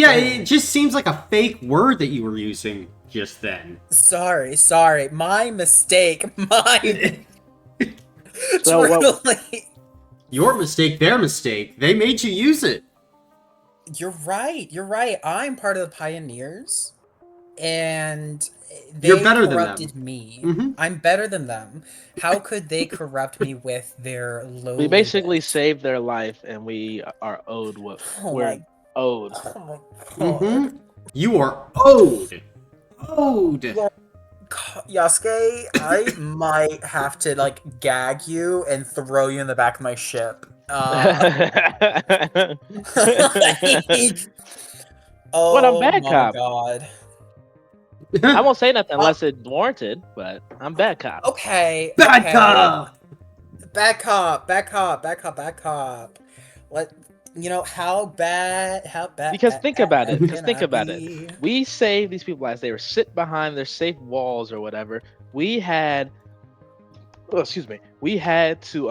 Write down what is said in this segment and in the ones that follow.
Yeah, it just seems like a fake word that you were using just then. Sorry. My mistake. My So what? truly. Your mistake, their mistake. They made you use it. You're right. I'm part of the pioneers, and You're they better than them. corrupted me. Mm-hmm. I'm better than them. How could they corrupt me with their We basically lowliness? saved their life, and we are owed what Oh we're my, owed. oh my Mm-hmm. god. You are owed. Owed. Well, Yasuke, I might have to like gag you and throw you in the back of my ship. Like, What, I'm oh bad my cop. god. I won't say nothing Uh, unless it's warranted, but I'm bad cop. Bad Okay. cop. Bad cop. Let how bad Because think about it. Because can think I about it. be? We saved these people as they were sit behind their safe walls or whatever. We had, oh, excuse me. We had to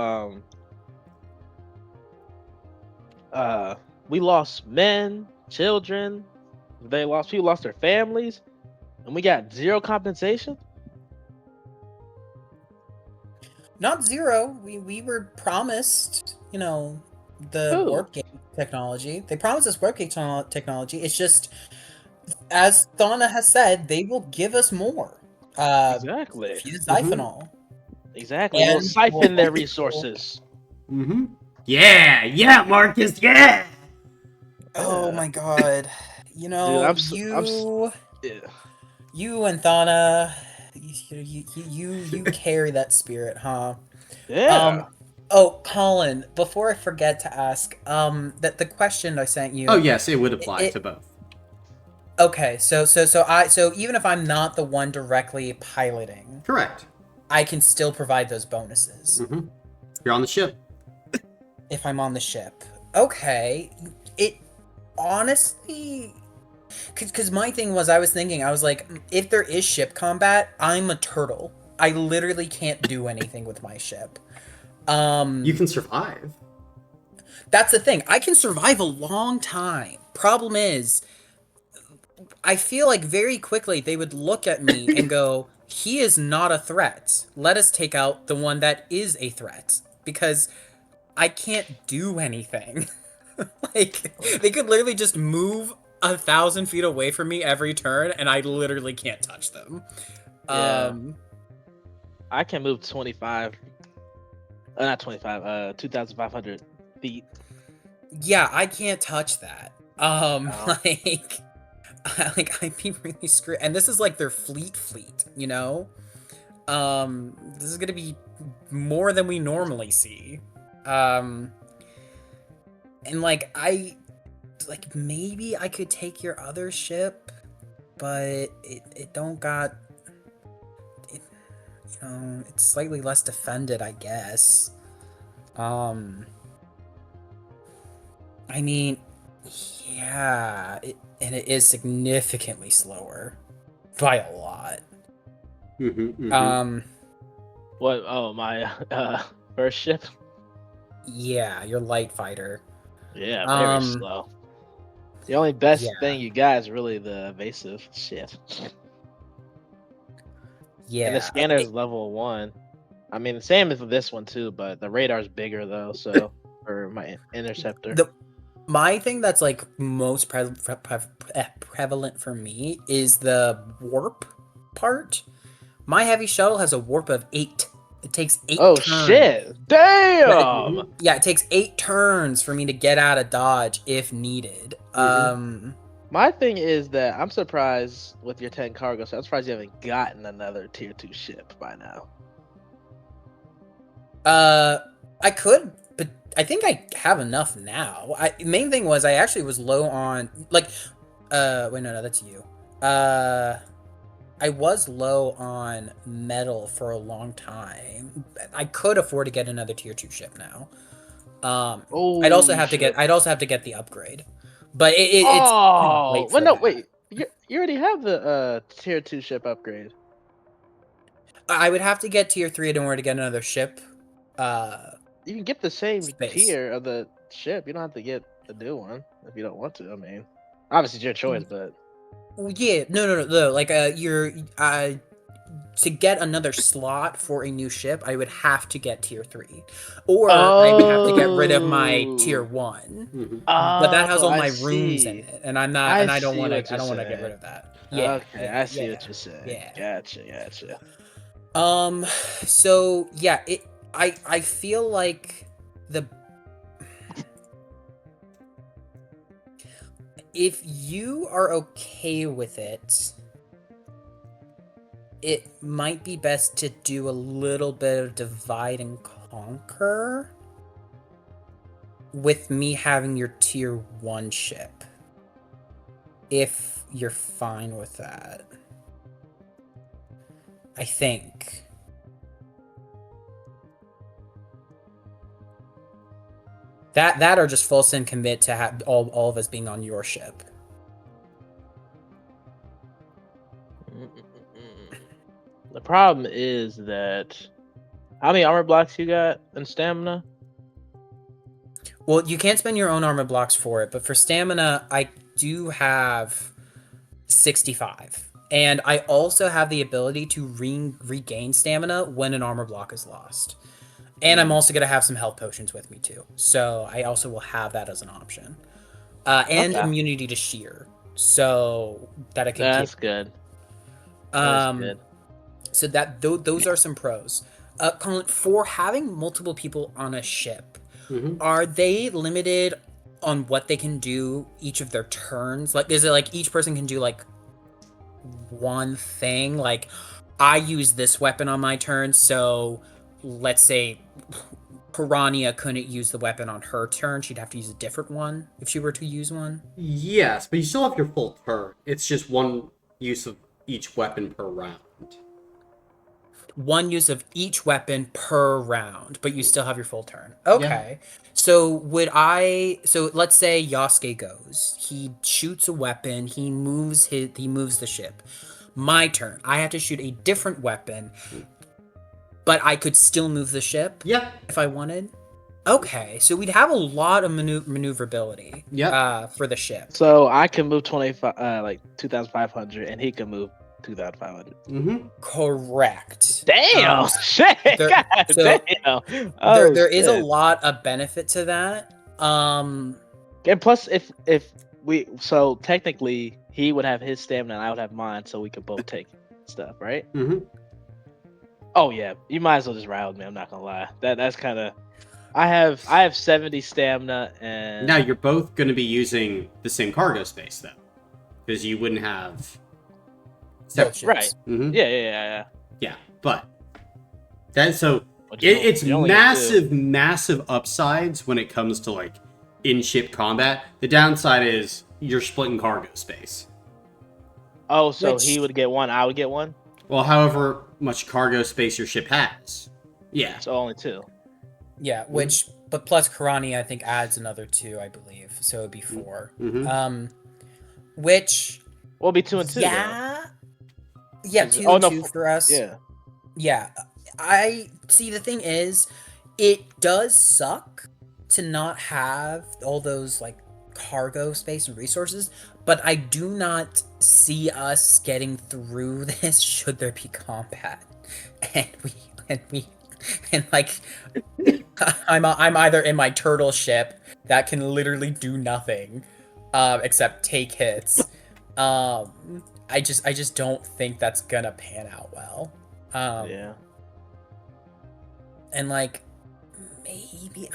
uh we lost men, children. People lost their families, and we got zero compensation. Not zero. We were promised, the Who? warp gate technology. They promised us warp gate technology. It's just, as Thana has said, they will give us more. Exactly. Fuse Mm-hmm. Zyphanol. Exactly. We'll And siphon their also, resources. Mm-hmm. Yeah, Marcus, yeah. oh Yeah. my god. Dude, yeah. You and Thana, you carry that spirit, huh? Yeah. Um, oh, Colin, before I forget to ask, that the question I sent Oh you, yes, it would apply to it both. okay, so even if I'm not the one directly piloting, Correct. I can still provide those bonuses Mm-hmm. You're on the ship. if I'm on the ship. Okay, it honestly, because my thing was, I was thinking, I was like, if there is ship combat, I'm a turtle. I literally can't do anything with my ship. You Um, can survive. that's the thing. I can survive a long time. Problem is, I feel like very quickly they would look at me and go, he is not a threat. Let us take out the one that is a threat. Because I can't do anything. Like, they could literally just move 1,000 feet away from me every turn, and I literally can't touch them. Yeah. Um, I can move 25. Not 25. 2,500 feet. yeah, I can't touch that. Oh. Like, I'd be really screwed. And this is like their fleet, you know? This is gonna be more than we normally see. Um, and like maybe I could take your other ship, but it don't got it, it's slightly less defended, I guess. Um, I mean, yeah, and it is significantly slower by a lot. Mm-hmm, mm-hmm. What? Oh, my first ship? Yeah, your light fighter. Yeah, very Um, slow. The only best yeah, thing you got is really the evasive ship. And the yeah. scanner is level 1. I mean, the same as with this one too, but the radar's bigger though, so for my interceptor. The my thing that's like most prevalent for me is the warp part. My heavy shuttle has a warp of 8. It takes 8 Oh turns. shit! Yeah, Damn! yeah, it takes 8 turns for me to get out of dodge if needed. Mm-hmm. My thing is that I'm surprised with your 10 cargo, so I'm surprised you haven't gotten another tier 2 ship by now. I could, but I think I have enough now. Main thing was I actually was low on like, wait, no, that's you. I was low on metal for a long time. I could afford to get another tier 2 ship now. Oh shit! I'd also have to get the upgrade, but it's kind of Oh, late well, for no, that. wait. You already have the tier 2 ship upgrade. I would have to get tier 3 in order to get another ship. Uh, You can get the same Space. tier of the ship. You don't have to get a new one if you don't want to. I mean, Obviously, it's your choice, but Yeah, no. Like, you're to get another slot for a new ship, I would have to get tier 3, or I would have to get rid of my tier 1. Mhm. But that has all I my rooms in see. it, and I'm not, I and I don't see want what to. I you're don't want to get rid saying. of that. Yeah, Okay, yeah, I yeah, see what you're saying. yeah. Gotcha. So yeah, I feel like the if you are okay with it, it might be best to do a little bit of divide and conquer with me having your tier 1 ship. If you're fine with that. I think. That or just full send commit to have all of us being on your ship. The problem is that how many armor blocks you got and stamina? Well, you can't spend your own armor blocks for it, but for stamina, I do have 65. And I also have the ability to regain stamina when an armor block is lost. And I'm also going to have some health potions with me too. So I also will have that as an option. And Okay. immunity to shear. So that I can That's keep. good. That's good. So that those are some pros. Colin, for having multiple people on a ship, Mhm. are they limited on what they can do each of their turns? Like, is it like each person can do like one thing? Like, I use this weapon on my turn, so let's say Piranha couldn't use the weapon on her turn. She'd have to use a different one if she were to use one. Yes, but you still have your full turn. It's just one use of each weapon per round. One use of each weapon per round, but you still have your full turn. Yeah. Okay. So so let's say Yasuke goes. He shoots a weapon, he moves the ship. My turn. I have to shoot a different weapon, but I could still move the ship Yep. if I wanted. Okay, so we'd have a lot of maneuverability Yep. for the ship. So I can move 25, like 2,500, and he can move 2,500. Mm-hmm. Correct. Damn! Shit! There, God so damn! there Oh there is a shit! lot of benefit to that. And plus, if we so technically he would have his stamina and I would have mine, so we could both take stuff, right? Mm-hmm. Oh yeah, you might as well just ride with me. I'm not gonna lie. That's kind of. I have 70 stamina and Now you're both going to be using the same cargo space though, because you wouldn't have. Both ships. right. Mm-hmm. Yeah. Yeah, but that so But it's you only get two. massive upsides when it comes to like in-ship combat. The downside is you're splitting cargo space. Oh, so Which, he would get one, I would get one. Well, however much cargo space your ship has. Yeah. So only two. yeah, but plus Karani, I think adds another 2, I believe, so it'd be 4. Mm-hmm. Which, We'll be 2 and 2 though. yeah, 2 Oh and no, 2 for us. yeah. Yeah, I see. The thing is, it does suck to not have all those like cargo space and resources, but I do not see us getting through this should there be combat, and we and like I'm either in my turtle ship that can literally do nothing, except take hits. I just don't think that's gonna pan out well. Yeah. And like maybe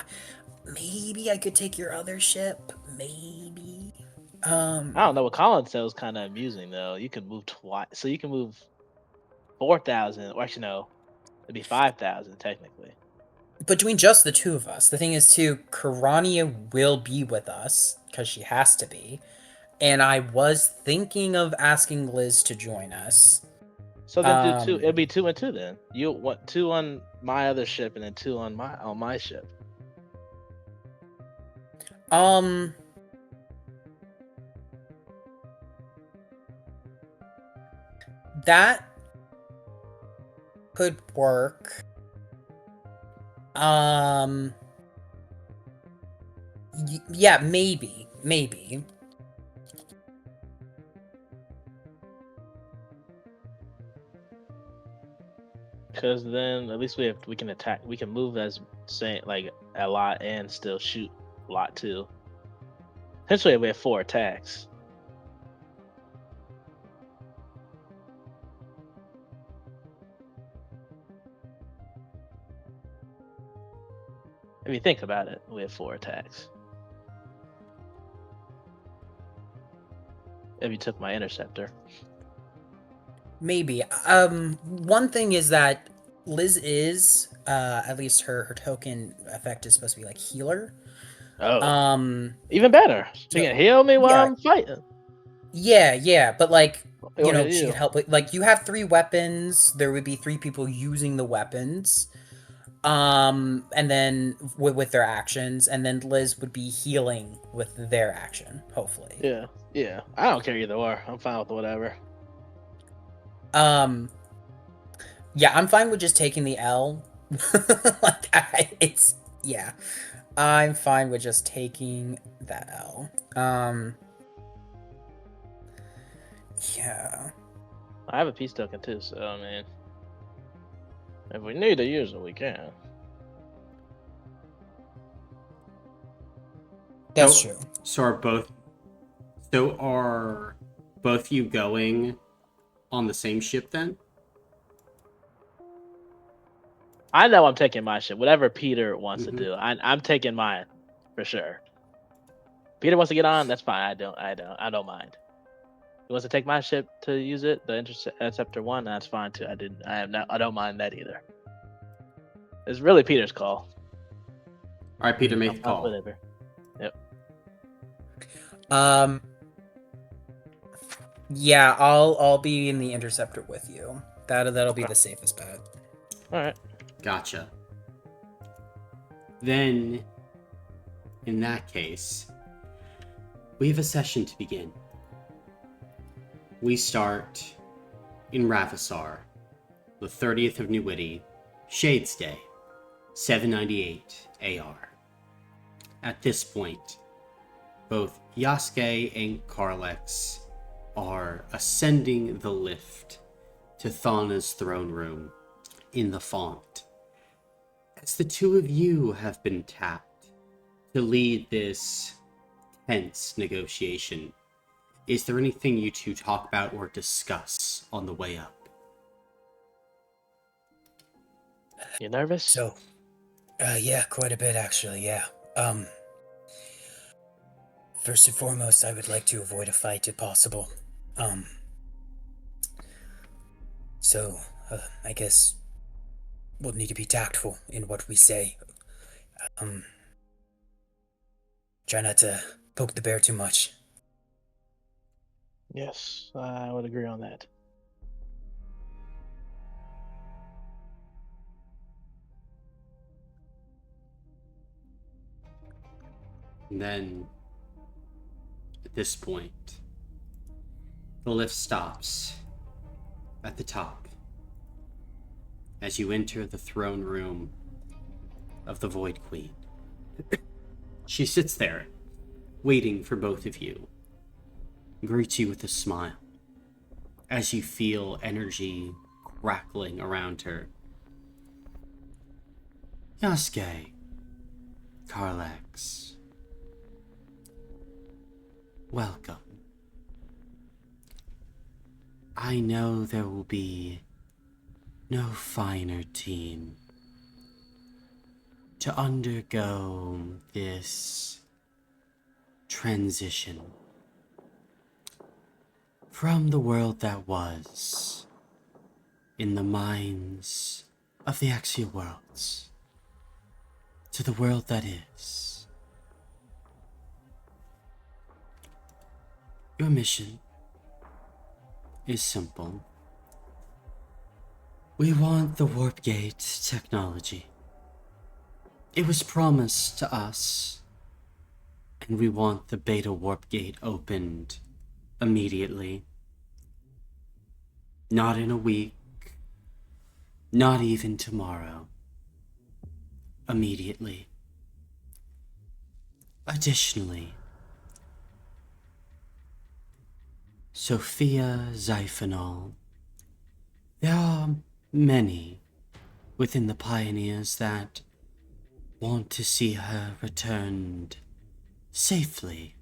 I could take your other ship. Maybe. I don't know. What Colin said was kind of amusing though. You can move twice, so you can move 4,000. Or actually, no, it'd be 5,000 technically. Between just the two of us. The thing is too, Karania will be with us because she has to be. And I was thinking of asking Liz to join us. So then do two. It'd be 2 and 2 then. You want 2 on my other ship and then 2 on my ship. That could work. Yeah, maybe. Because then at least we can attack. We can move as saying like a lot and still shoot a lot too. Essentially, we have 4 attacks. If you think about it, we have 4 attacks. If you took my interceptor. Maybe. One thing is that Liz is, at least her token effect is supposed to be like healer. Oh, even better. She so- can heal me while yeah. I'm fighting. Yeah, but like, Or she you. could help. Like, you have 3 weapons. There would be 3 people using the weapons. And then with their actions, and then Liz would be healing with their action, hopefully. Yeah. I don't care either or. I'm fine with whatever. Yeah, I'm fine with just taking the L. Yeah. I'm fine with just taking that L. Yeah. I have a peace token too, so I mean, if we need to use it, we can. That's true. So are both you going on the same ship then? I know I'm taking my shit. Whatever Peter wants to Mhm. do, I'm taking mine for sure. Peter wants to get on. That's fine. I don't mind. He wants to take my ship to use it, the Interceptor 1. That's fine too. I don't mind that either. It's really Peter's call. All right, Peter, make the call. Whatever. Yep. Yeah, I'll be in the interceptor with you. That'll be the safest bet. All right. Gotcha. Then, in that case, we have a session to begin. We start in Ravasar, the 30th of Newwitty, Shades Day, 798 AR. At this point, both Yasuke and Karlex are ascending the lift to Thana's throne room in the font. As the two of you have been tapped to lead this tense negotiation, is there anything you two talk about or discuss on the way up? You nervous? So, yeah, quite a bit actually, yeah. First and foremost, I would like to avoid a fight if possible. So, I guess we'll need to be tactful in what we say. Try not to poke the bear too much. Yes, I would agree on that. And then, at this point, the lift stops at the top as you enter the throne room of the Void Queen. She sits there, waiting for both of you, greets you with a smile as you feel energy crackling around her. Yasuke, Karlex, welcome. I know there will be no finer team to undergo this transition from the world that was in the minds of the axial worlds to the world that is. Your mission is simple. We want the warp gate technology. It was promised to us, and we want the beta warp gate opened immediately. Not in a week, not even tomorrow. Immediately. Additionally, Sophia Zyphonol. There are many within the pioneers that want to see her returned safely.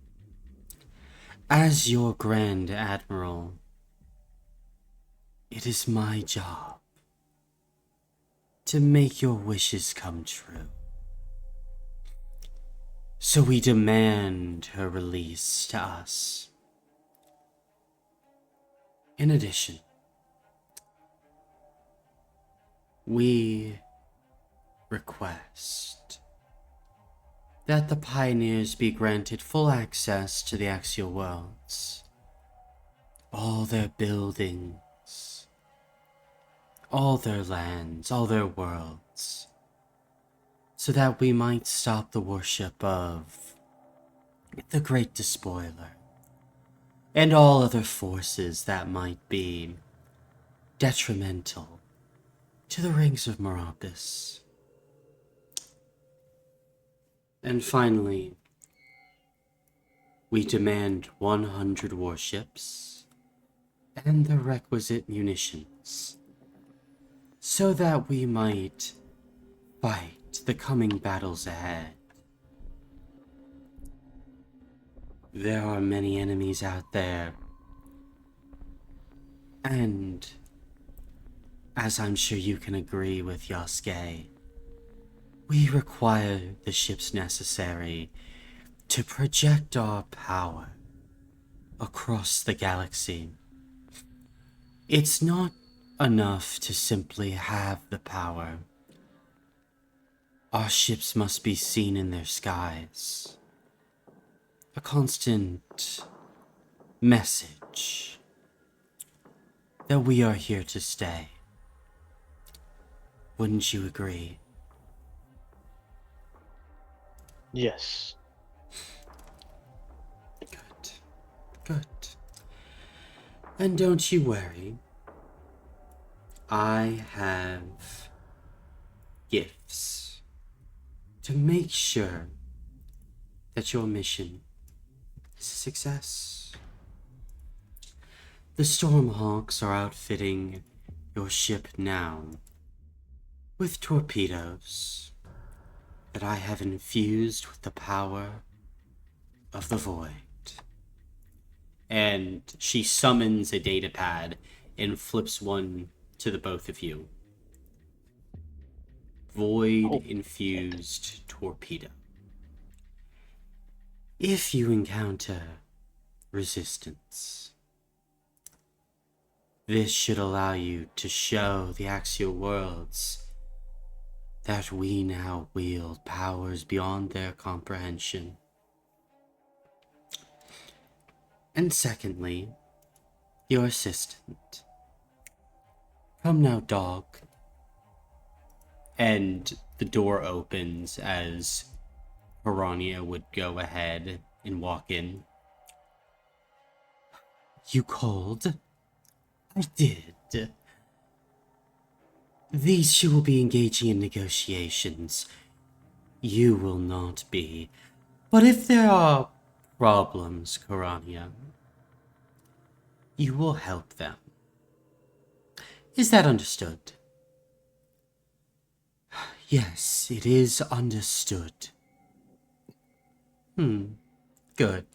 As your Grand Admiral, it is my job to make your wishes come true. So we demand her release to us. In addition, we request that the pioneers be granted full access to the axial worlds, all their buildings, all their lands, all their worlds, so that we might stop the worship of the Great Despoiler and all other forces that might be detrimental to the rings of Meropis. And finally, we demand 100 warships and the requisite munitions, so that we might fight the coming battles ahead. There are many enemies out there, and as I'm sure you can agree with Yasuke, we require the ships necessary to project our power across the galaxy. It's not enough to simply have the power. Our ships must be seen in their skies. A constant message that we are here to stay. Wouldn't you agree? Yes. Good. Good. And don't you worry. I have gifts to make sure that your mission is a success. The Stormhawks are outfitting your ship now with torpedoes that I have infused with the power of the void. And she summons a datapad and flips one to the both of you. Void infused torpedo. If you encounter resistance, this should allow you to show the axial worlds that we now wield powers beyond their comprehension. And secondly, your assistant. Come now, dog. And the door opens as Piranha would go ahead and walk in. You called? I did. These two will be engaging in negotiations. You will not be. But if there are problems, Piranha, you will help them. Is that understood? Yes, it is understood. Good.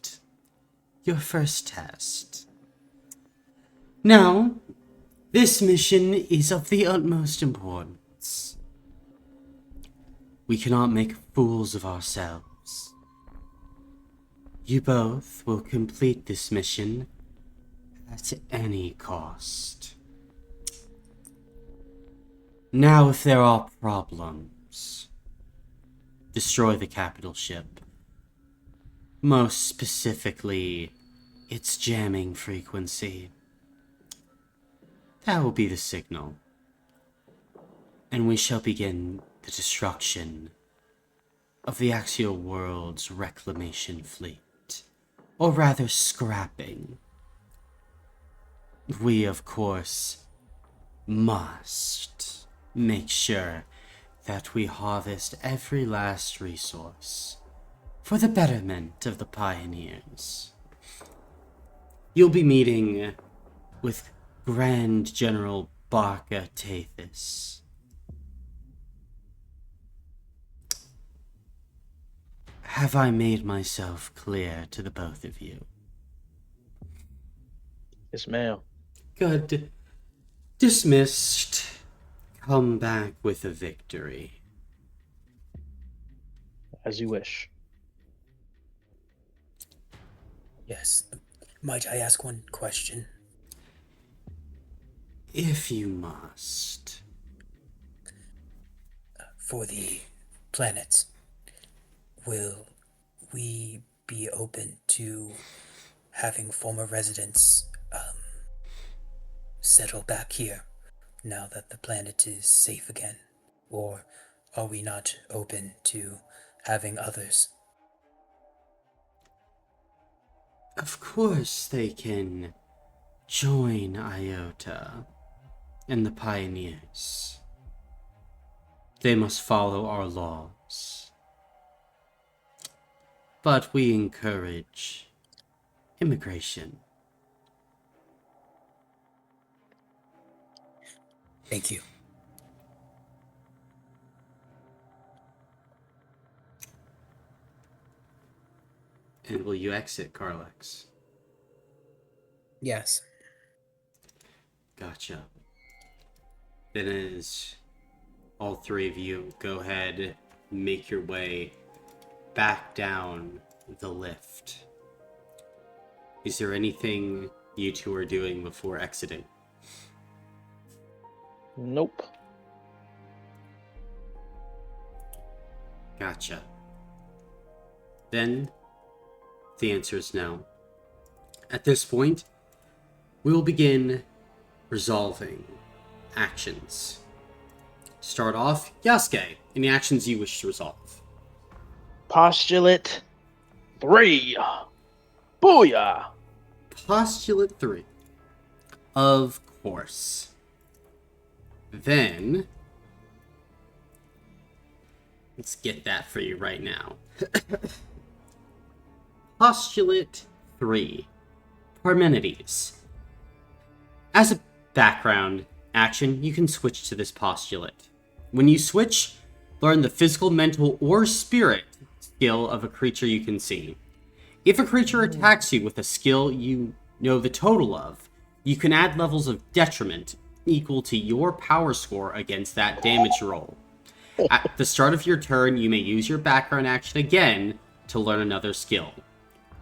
Your first test. Now, this mission is of the utmost importance. We cannot make fools of ourselves. You both will complete this mission at any cost. Now, if there are problems, destroy the capital ship. Most specifically, its jamming frequency. That will be the signal. And we shall begin the destruction of the axial world's reclamation fleet. Or rather, scrapping. We, of course, must make sure that we harvest every last resource for the betterment of the pioneers. You'll be meeting with Grand General Barca Tathis. Have I made myself clear to the both of you? Yes, ma'am. Good. Dismissed. Come back with a victory. As you wish. Yes. Might I ask one question? If you must. For the planets, will we be open to having former residents settle back here now that the planet is safe again? Or are we not open to having others? Of course they can join Iota and the pioneers. They must follow our laws. But we encourage immigration. Thank you. And will you exit, Carlex? Yes. Gotcha. Then as all three of you go ahead, make your way back down the lift. Is there anything you two are doing before exiting? Nope. Gotcha. Then, the answer is no. At this point, we will begin resolving actions. Start off, Yasuke, any actions you wish to resolve. Postulate 3. Booyah! Postulate 3. Of course. Then, let's get that for you right now. Postulate 3. Parmenides. As a background action, you can switch to this postulate. When you switch, learn the physical, mental, or spirit skill of a creature you can see. If a creature attacks you with a skill you know the total of, you can add levels of detriment equal to your power score against that damage roll. At the start of your turn, you may use your background action again to learn another skill.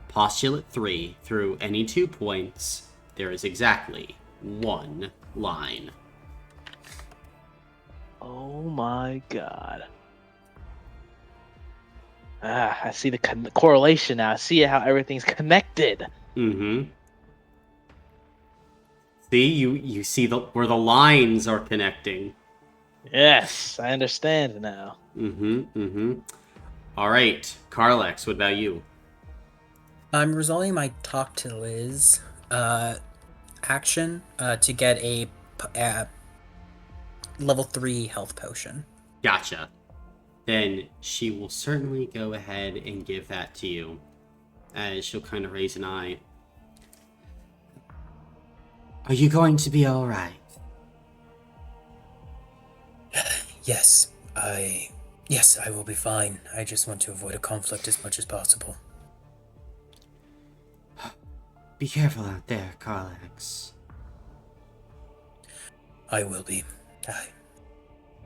Postulate 3, through any 2 points, there is exactly 1 line. Oh my god. I see the correlation now. I see how everything's connected. Mm-hmm. See, you see where the lines are connecting. Yes, I understand now. All right, Carlex, what about you? I'm resolving my talk to Liz action to get a level 3 health potion. Gotcha. Then she will certainly go ahead and give that to you, as she'll kind of raise an eye. Are you going to be all right? Yes, I will be fine. I just want to avoid a conflict as much as possible. Be careful out there, Carlex. I will be. I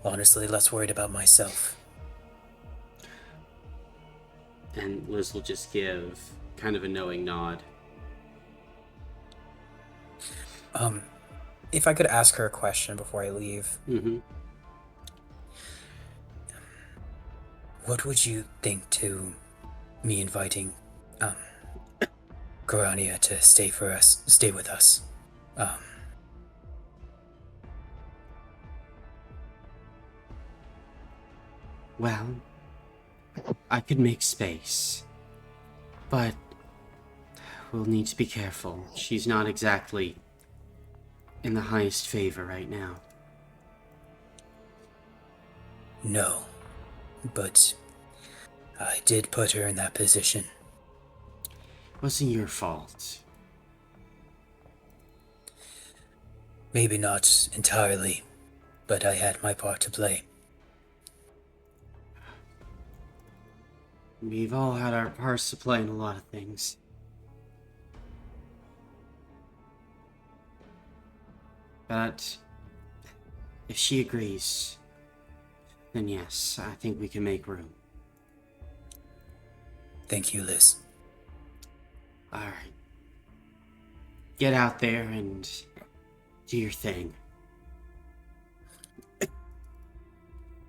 honestly less worried about myself. And Liz will just give kind of a knowing nod. If I could ask her a question before I leave. Mm-hmm. What would you think to me inviting Garania to stay with us? Well, I could make space, but we'll need to be careful. She's not exactly in the highest favor right now. No, but I did put her in that position. It wasn't your fault. Maybe not entirely, but I had my part to play. We've all had our parts to play in a lot of things. But if she agrees, then yes, I think we can make room. Thank you, Liz. Alright. Get out there and do your thing.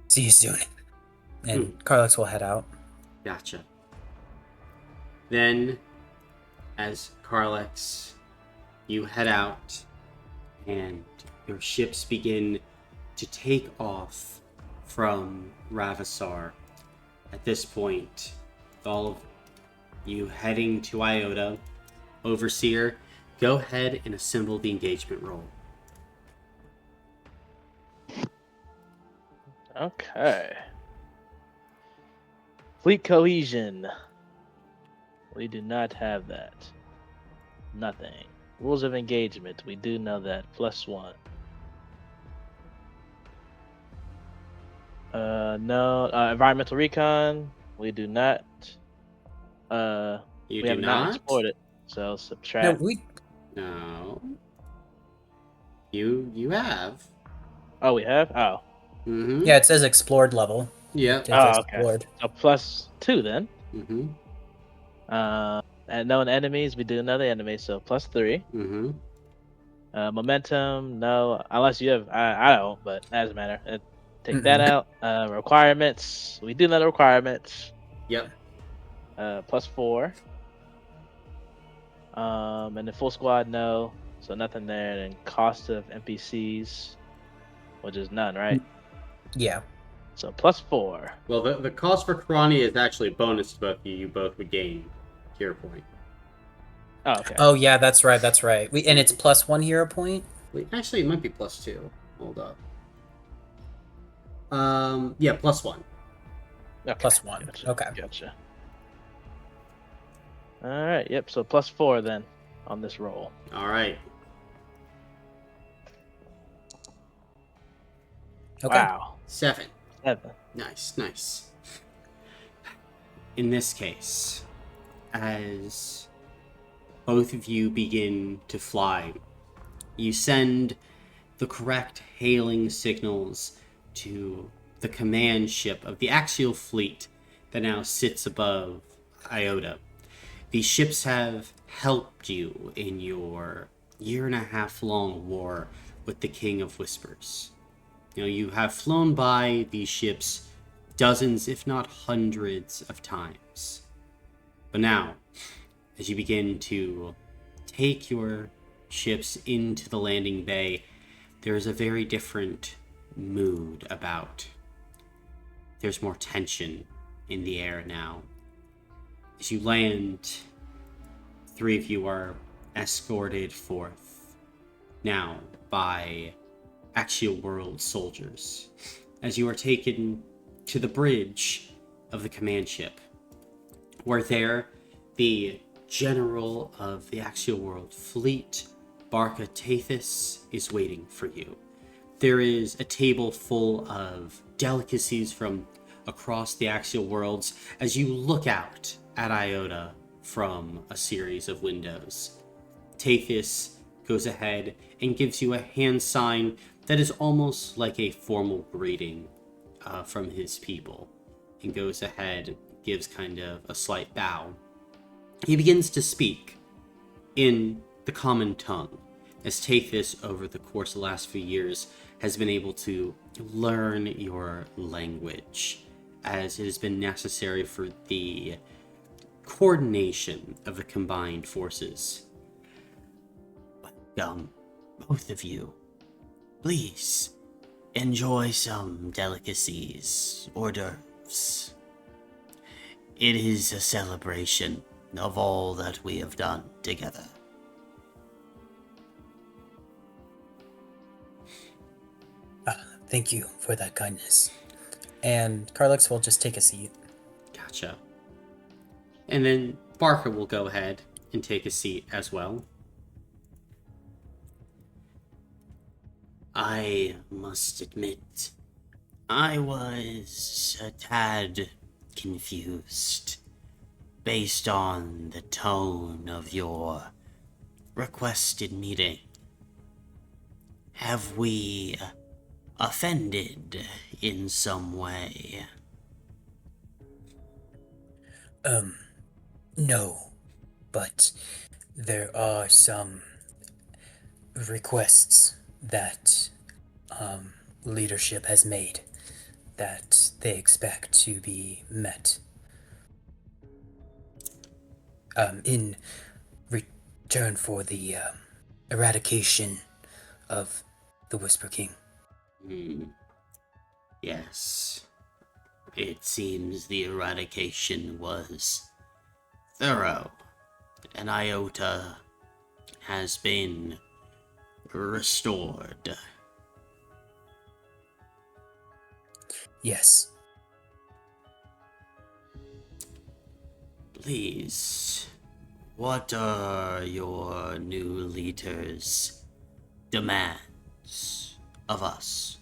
See you soon. And Carlix will head out. Gotcha. Then, as Carlex, you head out, and your ships begin to take off from Ravasar. At this point, all of you heading to Iota. Overseer, go ahead and assemble the engagement roll. Okay. Fleet cohesion. We do not have that. Nothing. Rules of engagement. We do know that. +1. No. Environmental recon. We do not. You we do have not explored it. So No, subtract. No. You have. Oh, we have. Oh. Mm-hmm. Yeah, it says explored level. Yep. It's Oh, explored. okay. So +2 then. Mm-hmm. And known enemies. We do know the enemies. So +3. Mm-hmm. Momentum, no, unless you have. I don't, but that doesn't matter. Take that out. Requirements, we do know the requirements. Yep. +4. And the full squad, no, so nothing there. And cost of NPCs, which is none, right? Yeah. So +4. Well, the cost for Karani is actually a bonus to both of you. You both would gain hero point. Oh, okay. Oh yeah, that's right. And it's +1 hero point. Wait, actually, it might be +2. Hold up. Yeah, +1. Okay. +1. Gotcha. Okay. Gotcha. All right. Yep. So +4 then on this roll. All right. Okay. Wow. 7. 7. Nice. In this case, as both of you begin to fly, you send the correct hailing signals to the command ship of the axial fleet that now sits above Iota. These ships have helped you in your 1.5-year-long war with the King of Whispers. You have flown by these ships dozens, if not hundreds, of times. But now, as you begin to take your ships into the landing bay, there is a very different mood about. There's more tension in the air now. As you land, 3 of you are escorted forth now by Axial World soldiers, as you are taken to the bridge of the command ship, where there the general of the Axial World fleet, Barca Tethys, is waiting for you. There is a table full of delicacies from across the Axial Worlds as you look out at Iota from a series of windows. Tethys goes ahead and gives you a hand sign that is almost like a formal greeting from his people, and goes ahead, gives kind of a slight bow. He begins to speak in the common tongue, as Tethys, over the course of the last few years, has been able to learn your language, as it has been necessary for the coordination of the combined forces. Both of you, please enjoy some delicacies, hors d'oeuvres. It is a celebration of all that we have done together. Thank you for that kindness. And Carlix will just take a seat. Gotcha. And then Barca will go ahead and take a seat as well. I must admit, I was a tad confused based on the tone of your requested meeting, have we offended in some way? No, but there are some requests that leadership has made that they expect to be met. In return for the eradication of the Whisper King. Yes. It seems the eradication was thorough, and Iota has been restored. Yes. Please, what are your new leader's demands of us?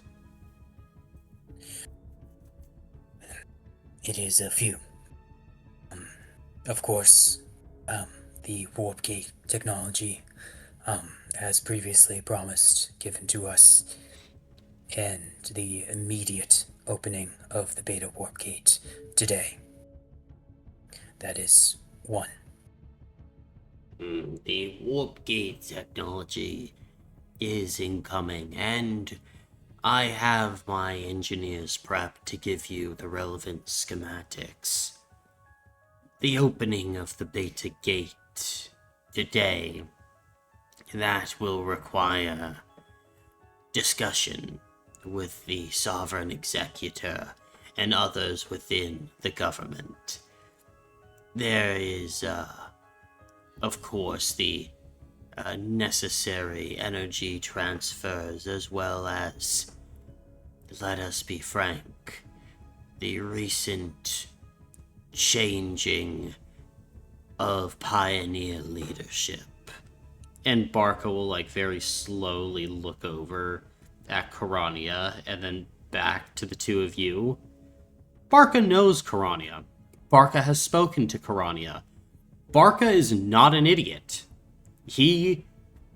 It is a few. Of course, the warp gate technology, as previously promised, given to us, and the immediate opening of the beta warp gate today. That is one. The warp gate technology is incoming, and I have my engineers prepped to give you the relevant schematics. The opening of the beta gate today, that will require discussion with the sovereign executor and others within the government. There is, of course, the necessary energy transfers, as well as, let us be frank, the recent changing of pioneer leadership. And Barca will, very slowly look over at Karania and then back to the two of you. Barca knows Karania. Barca has spoken to Karania. Barca is not an idiot. He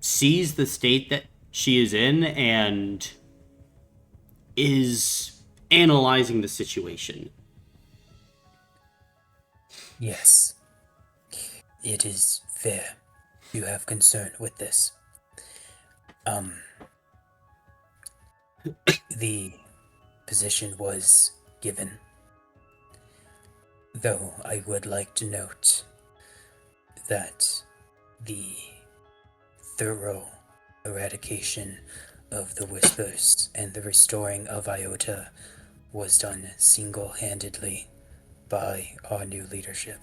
sees the state that she is in and is analyzing the situation. Yes. It is fair to have concern with this. The position was given. Though I would like to note that the thorough eradication of the Whispers and the restoring of Iota was done single-handedly by our new leadership.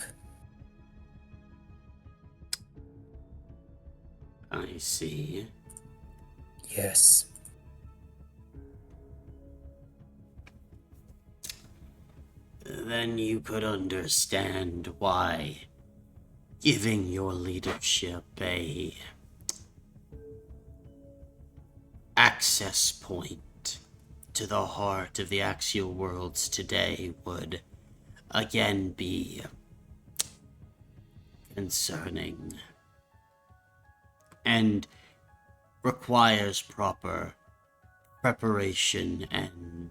I see. Yes. Then you could understand why giving your leadership a access point to the heart of the axial worlds today would again be concerning and requires proper preparation and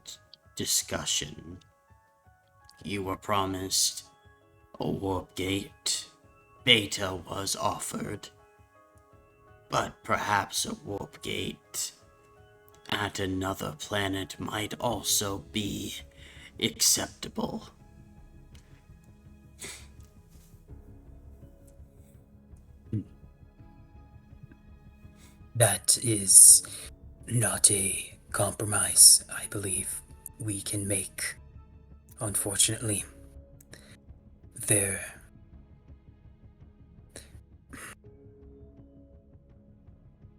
discussion. You were promised a warp gate. Beta was offered. But perhaps a warp gate at another planet might also be acceptable. That is not a compromise, I believe, we can make. Unfortunately, there.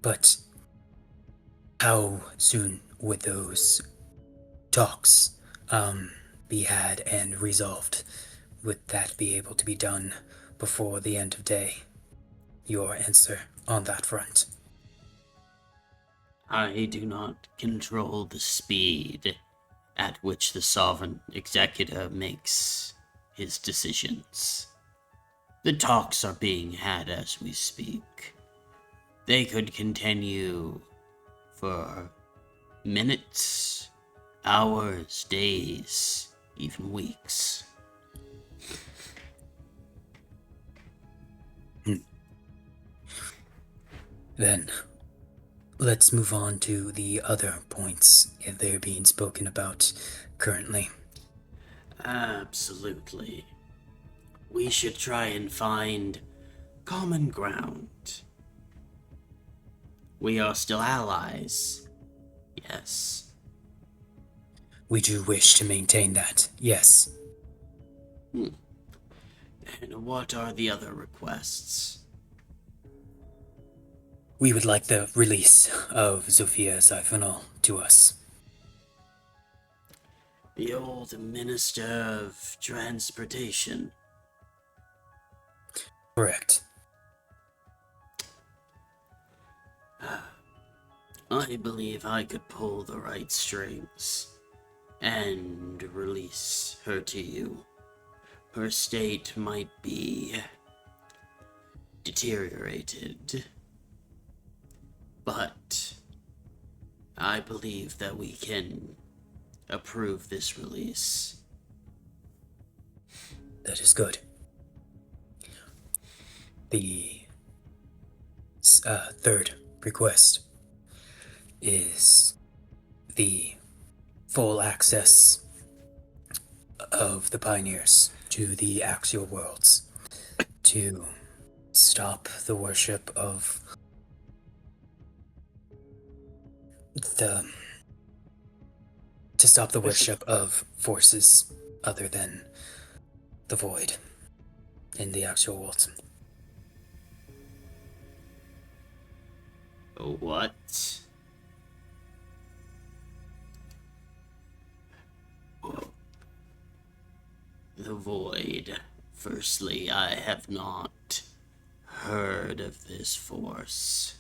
But how soon would those talks be had and resolved? Would that be able to be done before the end of day? Your answer on that front. I do not control the speed at which the sovereign executor makes his decisions. The talks are being had as we speak. They could continue for minutes, hours, days, even weeks. Then, let's move on to the other points they're being spoken about currently. Absolutely. We should try and find common ground. We are still allies. Yes. We do wish to maintain that, yes. And what are the other requests? We would like the release of Zofia Zyphonol to us. The old Minister of Transportation. Correct. I believe I could pull the right strings and release her to you. Her state might be deteriorated, but I believe that we can approve this release. That is good. The third request is the full access of the pioneers to the axial worlds to stop the worship of forces other than the void in the actual worlds. What? Well, the void. Firstly, I have not heard of this force.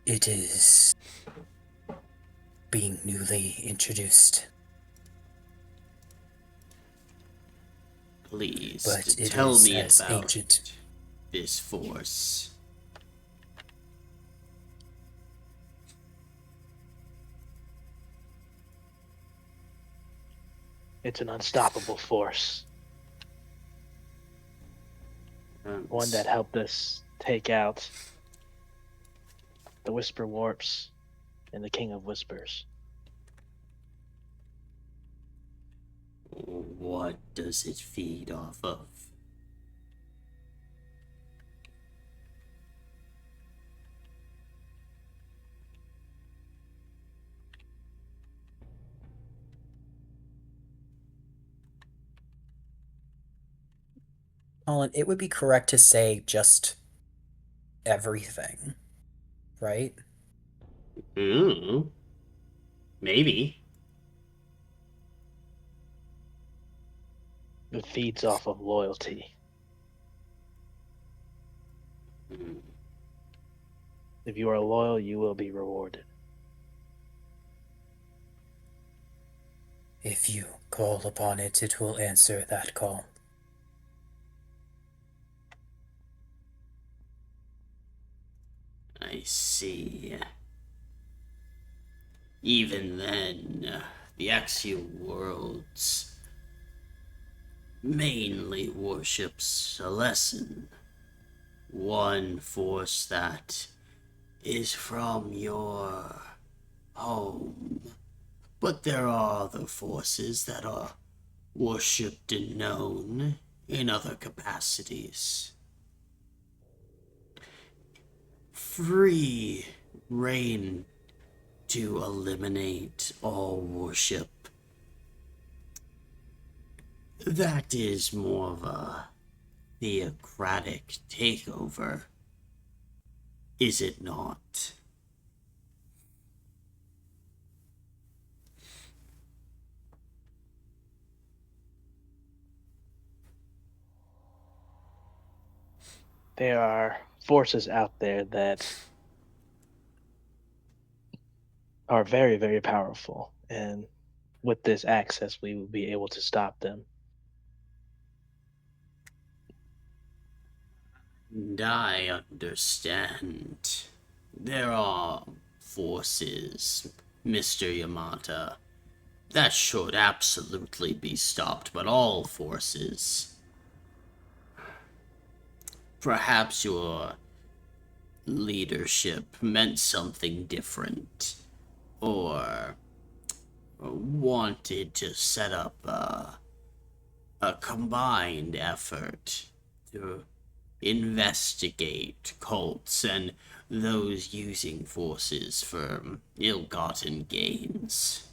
It is being newly introduced. Please, But it tell is me as about ancient. this force. It's an unstoppable force. One that helped us take out the Whisper Warps and the King of Whispers. What does it feed off of? Colin, it would be correct to say just everything, right? Maybe. It feeds off of loyalty. Hmm. If you are loyal, you will be rewarded. If you call upon it, it will answer that call. I see. Even then, the axial worlds mainly worships a lesson. One force that is from your home. But there are other forces that are worshipped and known in other capacities. Free reign to eliminate all worship. That is more of a theocratic takeover, is it not? There are forces out there that are very, very powerful. And with this access, we will be able to stop them. And I understand. There are forces, Mr. Yamata, that should absolutely be stopped, but all forces. Perhaps your leadership meant something different, or wanted to set up a combined effort to investigate cults and those using forces for ill-gotten gains.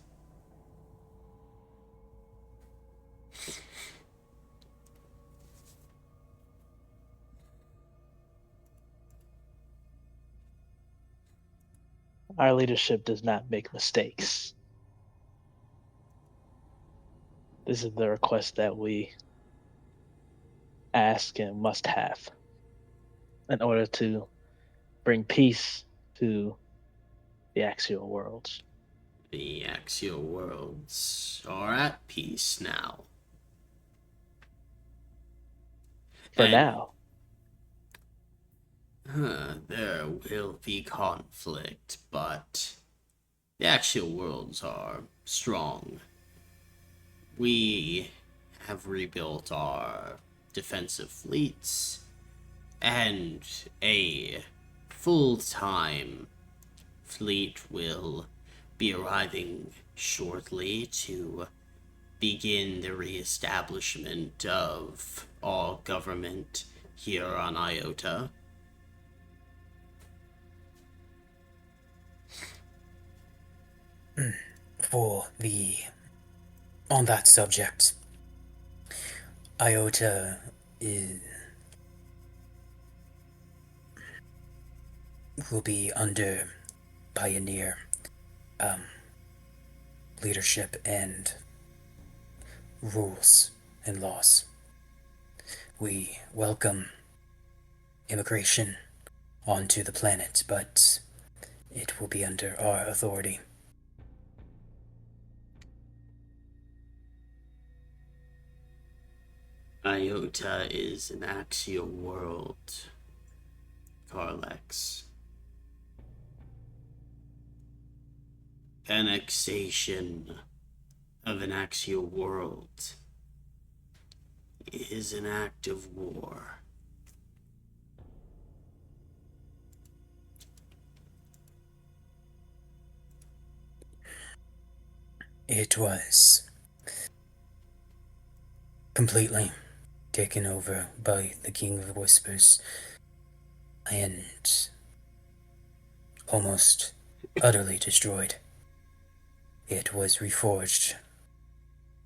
Our leadership does not make mistakes. This is the request that we ask and must have in order to bring peace to the axial worlds. The axial worlds are at peace now. For And now, there will be conflict, but the axial worlds are strong. We have rebuilt our defensive fleets, and a full-time fleet will be arriving shortly to begin the reestablishment of all government here on Iota. For the on that subject, Iota will be under pioneer leadership and rules and laws. We welcome immigration onto the planet, but it will be under our authority. Iota is an axial world, Carlex. Annexation of an axial world is an act of war. It was completely taken over by the King of Whispers and almost utterly destroyed. It was reforged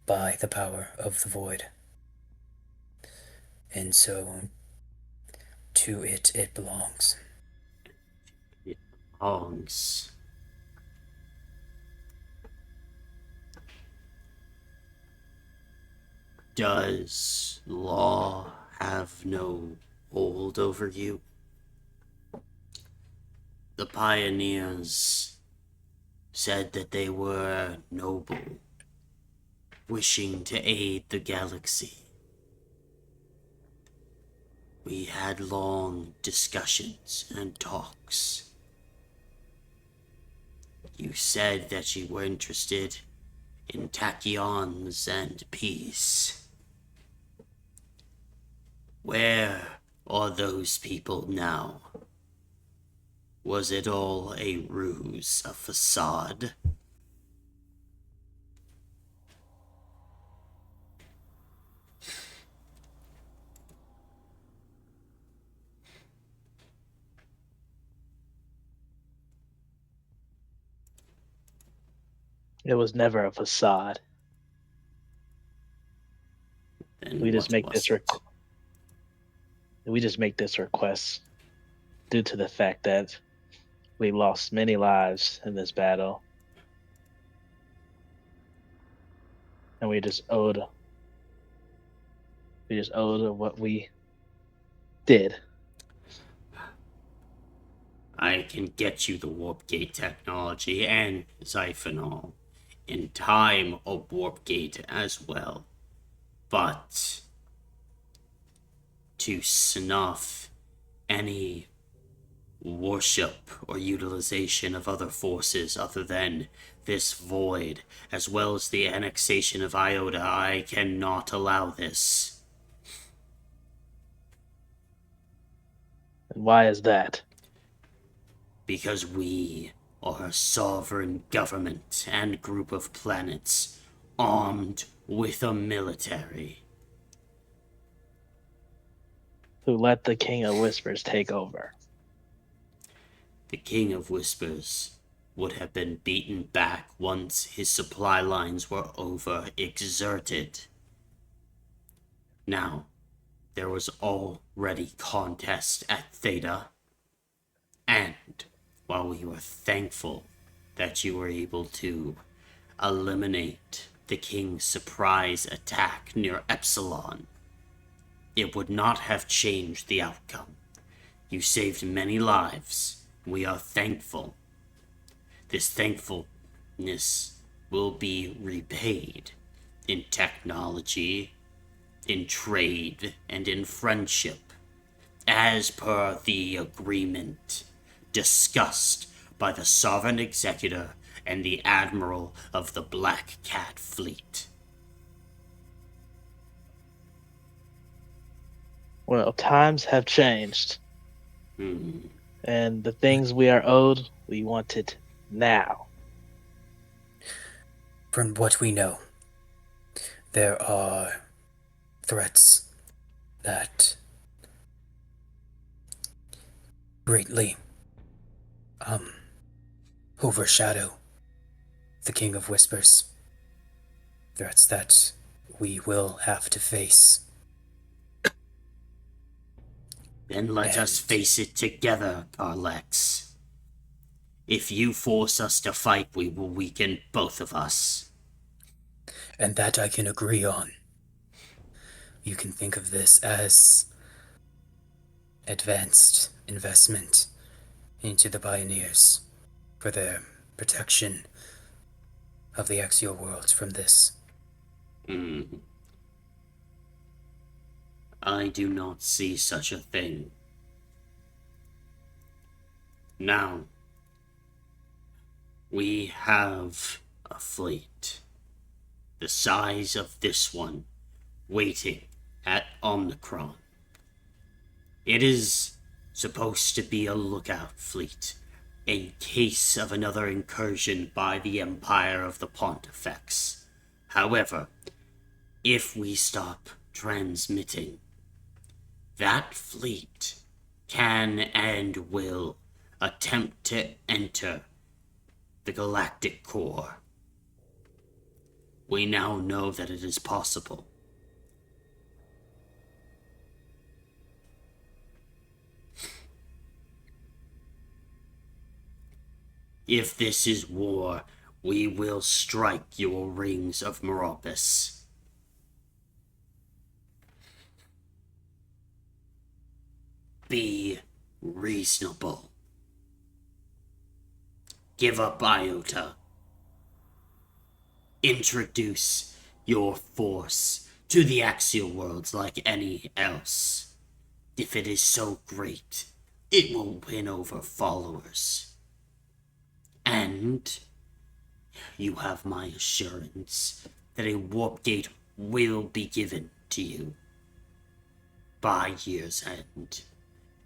by the power of the void. And so to it belongs. It belongs. Does law have no hold over you? The pioneers said that they were noble, wishing to aid the galaxy. We had long discussions and talks. You said that you were interested in tachyons and peace. Where are those people now? Was it all a ruse, a facade? it was never a facade. Then We just what make was this it? we just make this request due to the fact that we lost many lives in this battle, and we just owed what we did. I can get you the warp gate technology and Xiphonol. In time, a warp gate as well. But to snuff any worship or utilization of other forces other than this void, as well as the annexation of Iota. I cannot allow this. And why is that? Because we are a sovereign government and group of planets armed with a military. Who let the King of Whispers take over? The King of Whispers would have been beaten back once his supply lines were overexerted. Now, there was already contest at Theta, and while we were thankful that you were able to eliminate the King's surprise attack near Epsilon, it would not have changed the outcome. You saved many lives. We are thankful. This thankfulness will be repaid in technology, in trade, and in friendship, as per the agreement discussed by the Sovereign Executor and the Admiral of the Black Cat Fleet. Well, times have changed. And the things we are owed, we want it now. From what we know, there are threats that greatly overshadow the King of Whispers. Threats that we will have to face. Then let us face it together, Carlex. If you force us to fight, we will weaken both of us. And that I can agree on. You can think of this as advanced investment into the pioneers for their protection of the axial worlds from this. I do not see such a thing. Now, we have a fleet the size of this one waiting at Omnicron. It is supposed to be a lookout fleet in case of another incursion by the Empire of the Pontifex. However, if we stop transmitting, that fleet can and will attempt to enter the galactic core. We now know that it is possible. If this is war, we will strike your rings of Meropis. Be reasonable. Give up Iota. Introduce your force to the axial worlds like any else. If it is so great, it will win over followers. And you have my assurance that a warp gate will be given to you by year's end.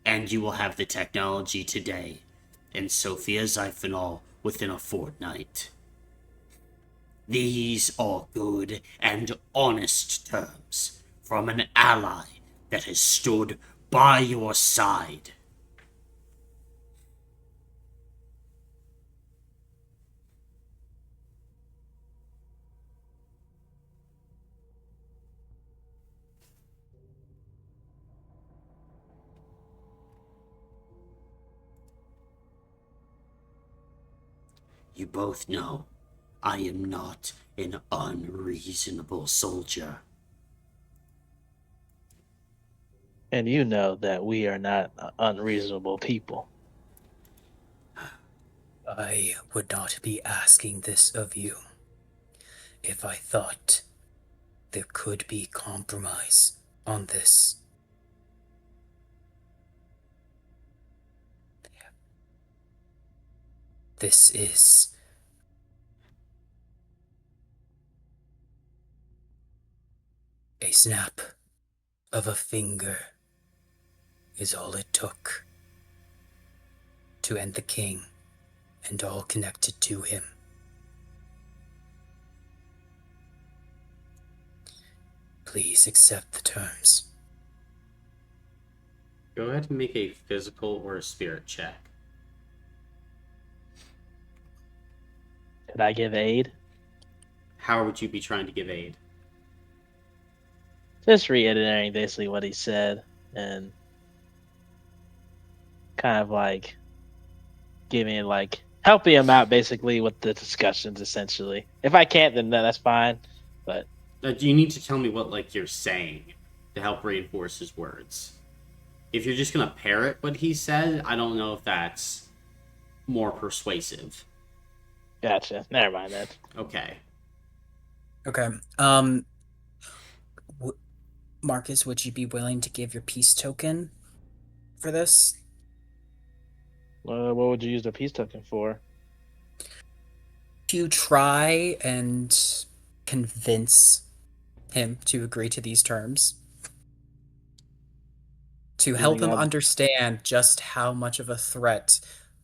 And you will have the technology today and Sophia Zyphonol within a fortnight. These are good and honest terms from an ally that has stood by your side. You both know I am not an unreasonable soldier. And you know that we are not unreasonable people. I would not be asking this of you if I thought there could be compromise on this. This is a snap of a finger is all it took to end the king and all connected to him. Please accept the terms. Go ahead and make a physical or a spirit check. Could I give aid? How would you be trying to give aid? Just reiterating basically what he said and kind of like giving like helping him out basically with the discussions essentially. If I can't, then that's fine. But You need to tell me what like you're saying to help reinforce his words. If you're just gonna parrot what he said, I don't know if that's more persuasive. gotcha. Never mind that. Okay. Okay. Marcus, would you be willing to give your peace token for this? What would you use the peace token for? To try and convince him to agree to these terms. To You help think him I'd- understand just how much of a threat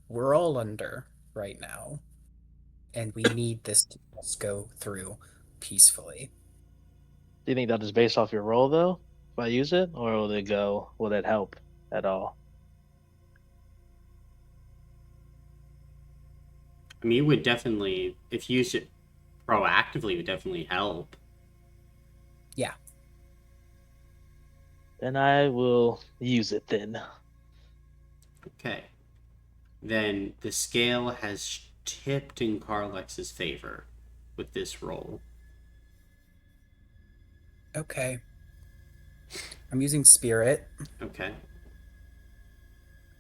we're all under right now. And we need this to just go through peacefully. Do you think that'll just based off your roll though? If I use it, or will it go? Will it help at all? I mean, it would definitely, if you used it proactively, it would definitely help. Yeah. Then I will use it then. Okay. Then the scale has tipped in Carlex's favor with this roll. Okay. I'm using spirit. Okay.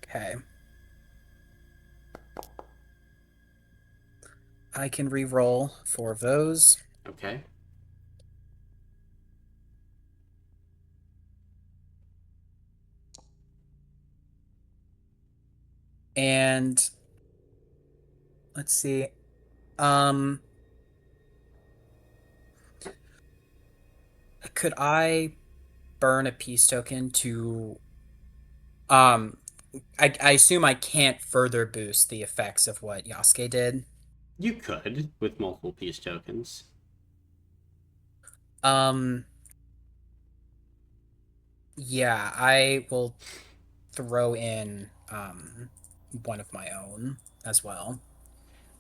Okay. I can re-roll 4 of those. Okay. And let's see. Could I burn a peace token to I assume I can't further boost the effects of what Yasuke did. You could with multiple peace tokens. Yeah, I will throw in one of my own as well.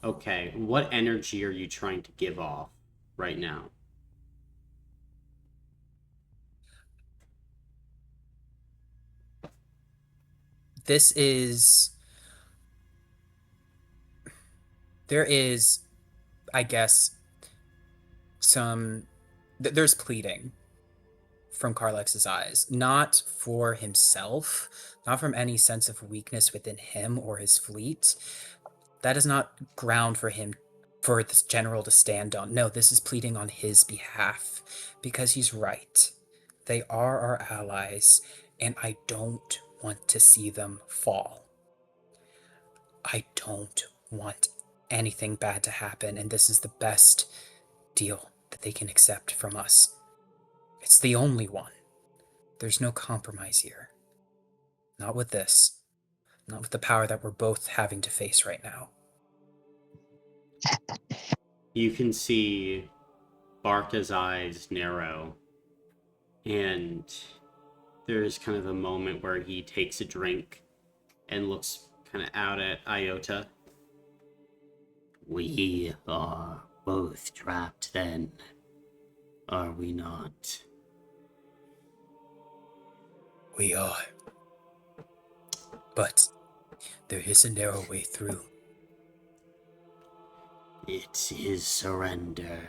Okay. What energy are you trying to give off right now? This is there is, I guess, there's pleading from Carlex's eyes, not for himself, not from any sense of weakness within him or his fleet. That is not ground for him, for this general to stand on. No, this is pleading on his behalf because he's right. They are our allies, and I don't want to see them fall. I don't want anything bad to happen, and this is the best deal that they can accept from us. It's the only one. There's no compromise here. Not with this. Not with the power that we're both having to face right now. You can see Barca's eyes narrow, and there's kind of a moment where he takes a drink and looks kind of out at Iota. We are both trapped then, are we not? We are. But there is a narrow way through. It is surrender.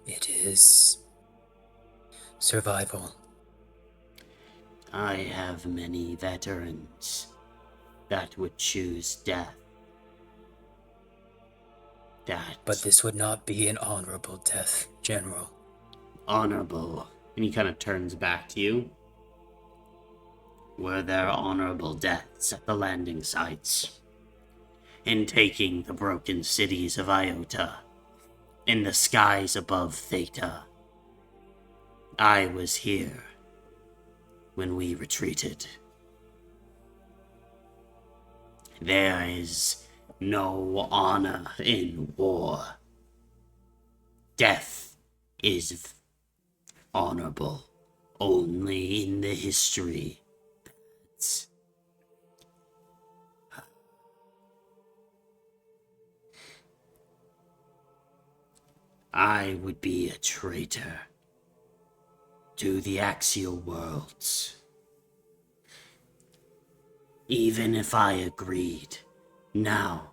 It is survival. I have many veterans that would choose death. But this would not be an honorable death, General. Honorable. And he kind of turns back to you. were their honorable deaths at the landing sites, in taking the broken cities of Iota, in the skies above Theta. I was here when we retreated. There is no honor in war. Death is honorable only in the history. I would be a traitor to the axial worlds. Even if I agreed, now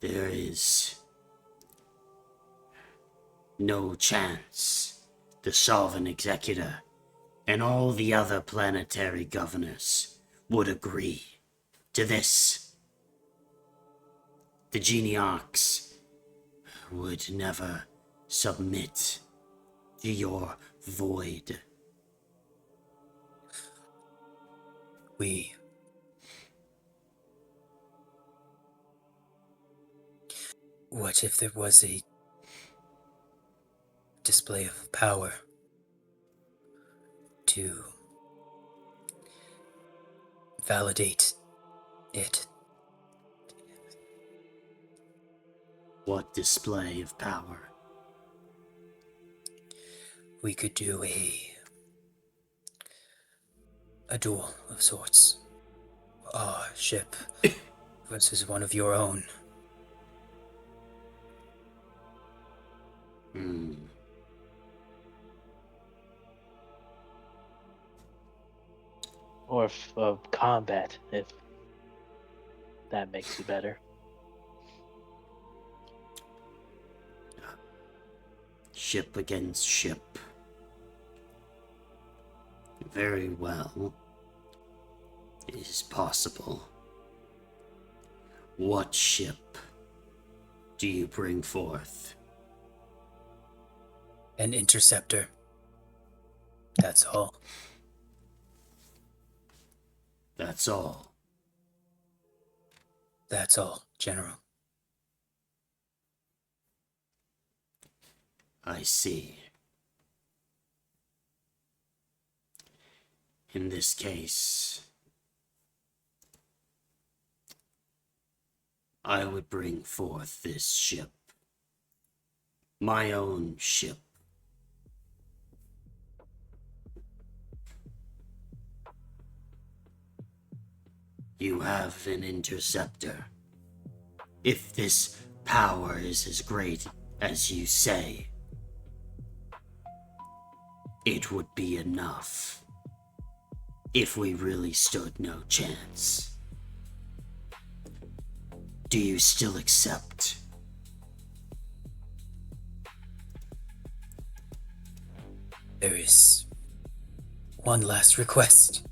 there is no chance the Sovereign Executor and all the other planetary governors would agree to this. The Geniarchs would never submit to your void. What if there was a display of power to validate it? What display of power? We could do a duel of sorts. Our ship versus one of your own. Or of combat, if that makes you better. Ship against ship. Very well. It is possible. What ship do you bring forth? An interceptor. That's all. That's all. That's all, General. I see. In this case, I would bring forth this ship. My own ship. You have an interceptor. If this power is as great as you say, it would be enough. If we really stood no chance. Do you still accept? There is one last request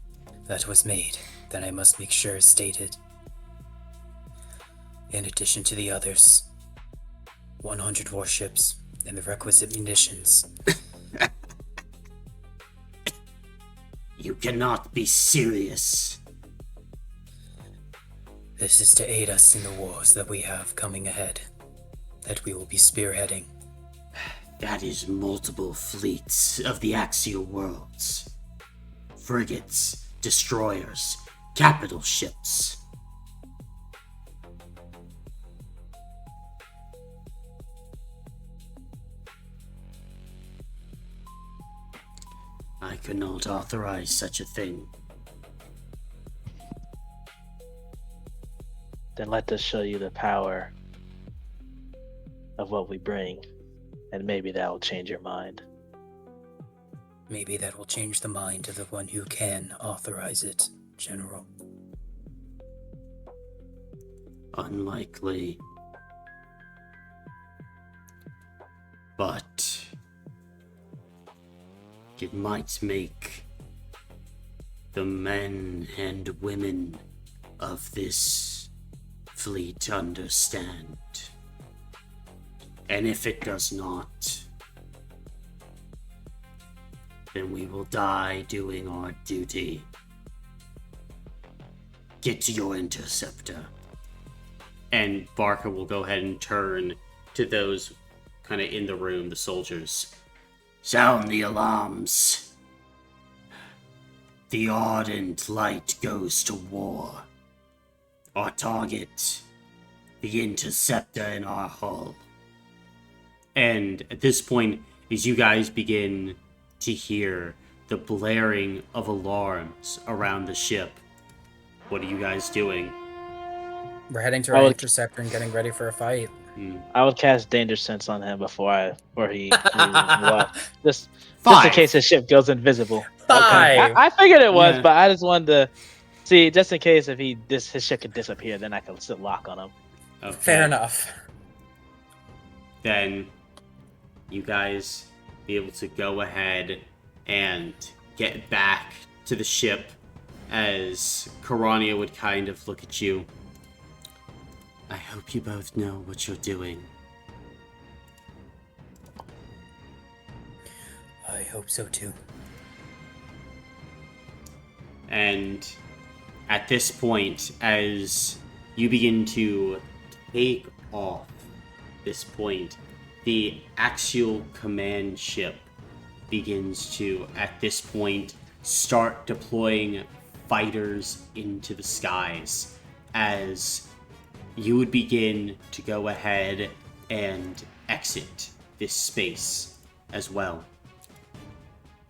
that was made that I must make sure is stated. In addition to the others, 100 warships and the requisite munitions. You cannot be serious. This is to aid us in the wars that we have coming ahead, that we will be spearheading. That is multiple fleets of the axial worlds. Frigates, destroyers, capital ships. I could not authorize such a thing. Then let us show you the power of what we bring, and maybe that will change your mind. Maybe that will change the mind of the one who can authorize it, General. Unlikely. But it might make the men and women of this fleet understand. And if it does not, then we will die doing our duty. Get to your interceptor. And Barca will go ahead and turn to those kind of in the room, the soldiers. Sound the alarms. The ardent light goes to war. Our target, the interceptor in our hull. And at this point, as you guys begin to hear the blaring of alarms around the ship, what are you guys doing? We're heading to our interceptor and getting ready for a fight. I would cast Danger Sense on him before he left. Just in case his ship goes invisible. 5. Okay. I figured it was, Yeah. but I just wanted to see, just in case if his ship could disappear, then I can sit lock on him. Okay. Fair enough. Then you guys be able to go ahead and get back to the ship as Karania would kind of look at you. I hope you both know what you're doing. I hope so too. And at this point, as you begin to take off this point, the axial command ship begins to, at this point, start deploying fighters into the skies as you would begin to go ahead and exit this space as well.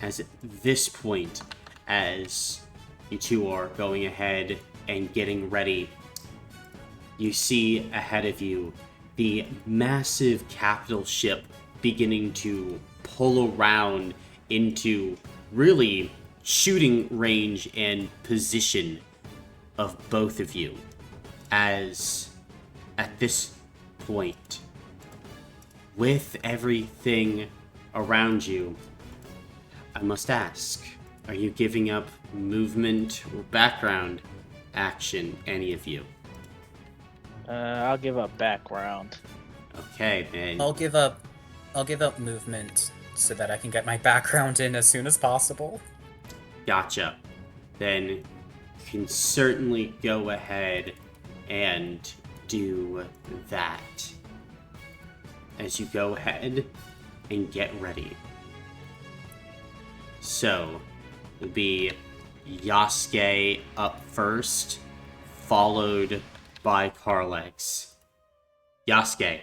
As at this point, as you two are going ahead and getting ready, you see ahead of you the massive capital ship beginning to pull around into really shooting range and position of both of you. As at this point, with everything around you, I must ask, are you giving up movement or background action, any of you? I'll give up background. Okay, then. I'll give up movement so that I can get my background in as soon as possible. Gotcha. Then you can certainly go ahead and do that as you go ahead and get ready. So, it'll be Yasuke up first, followed by Carlex. Yasuke,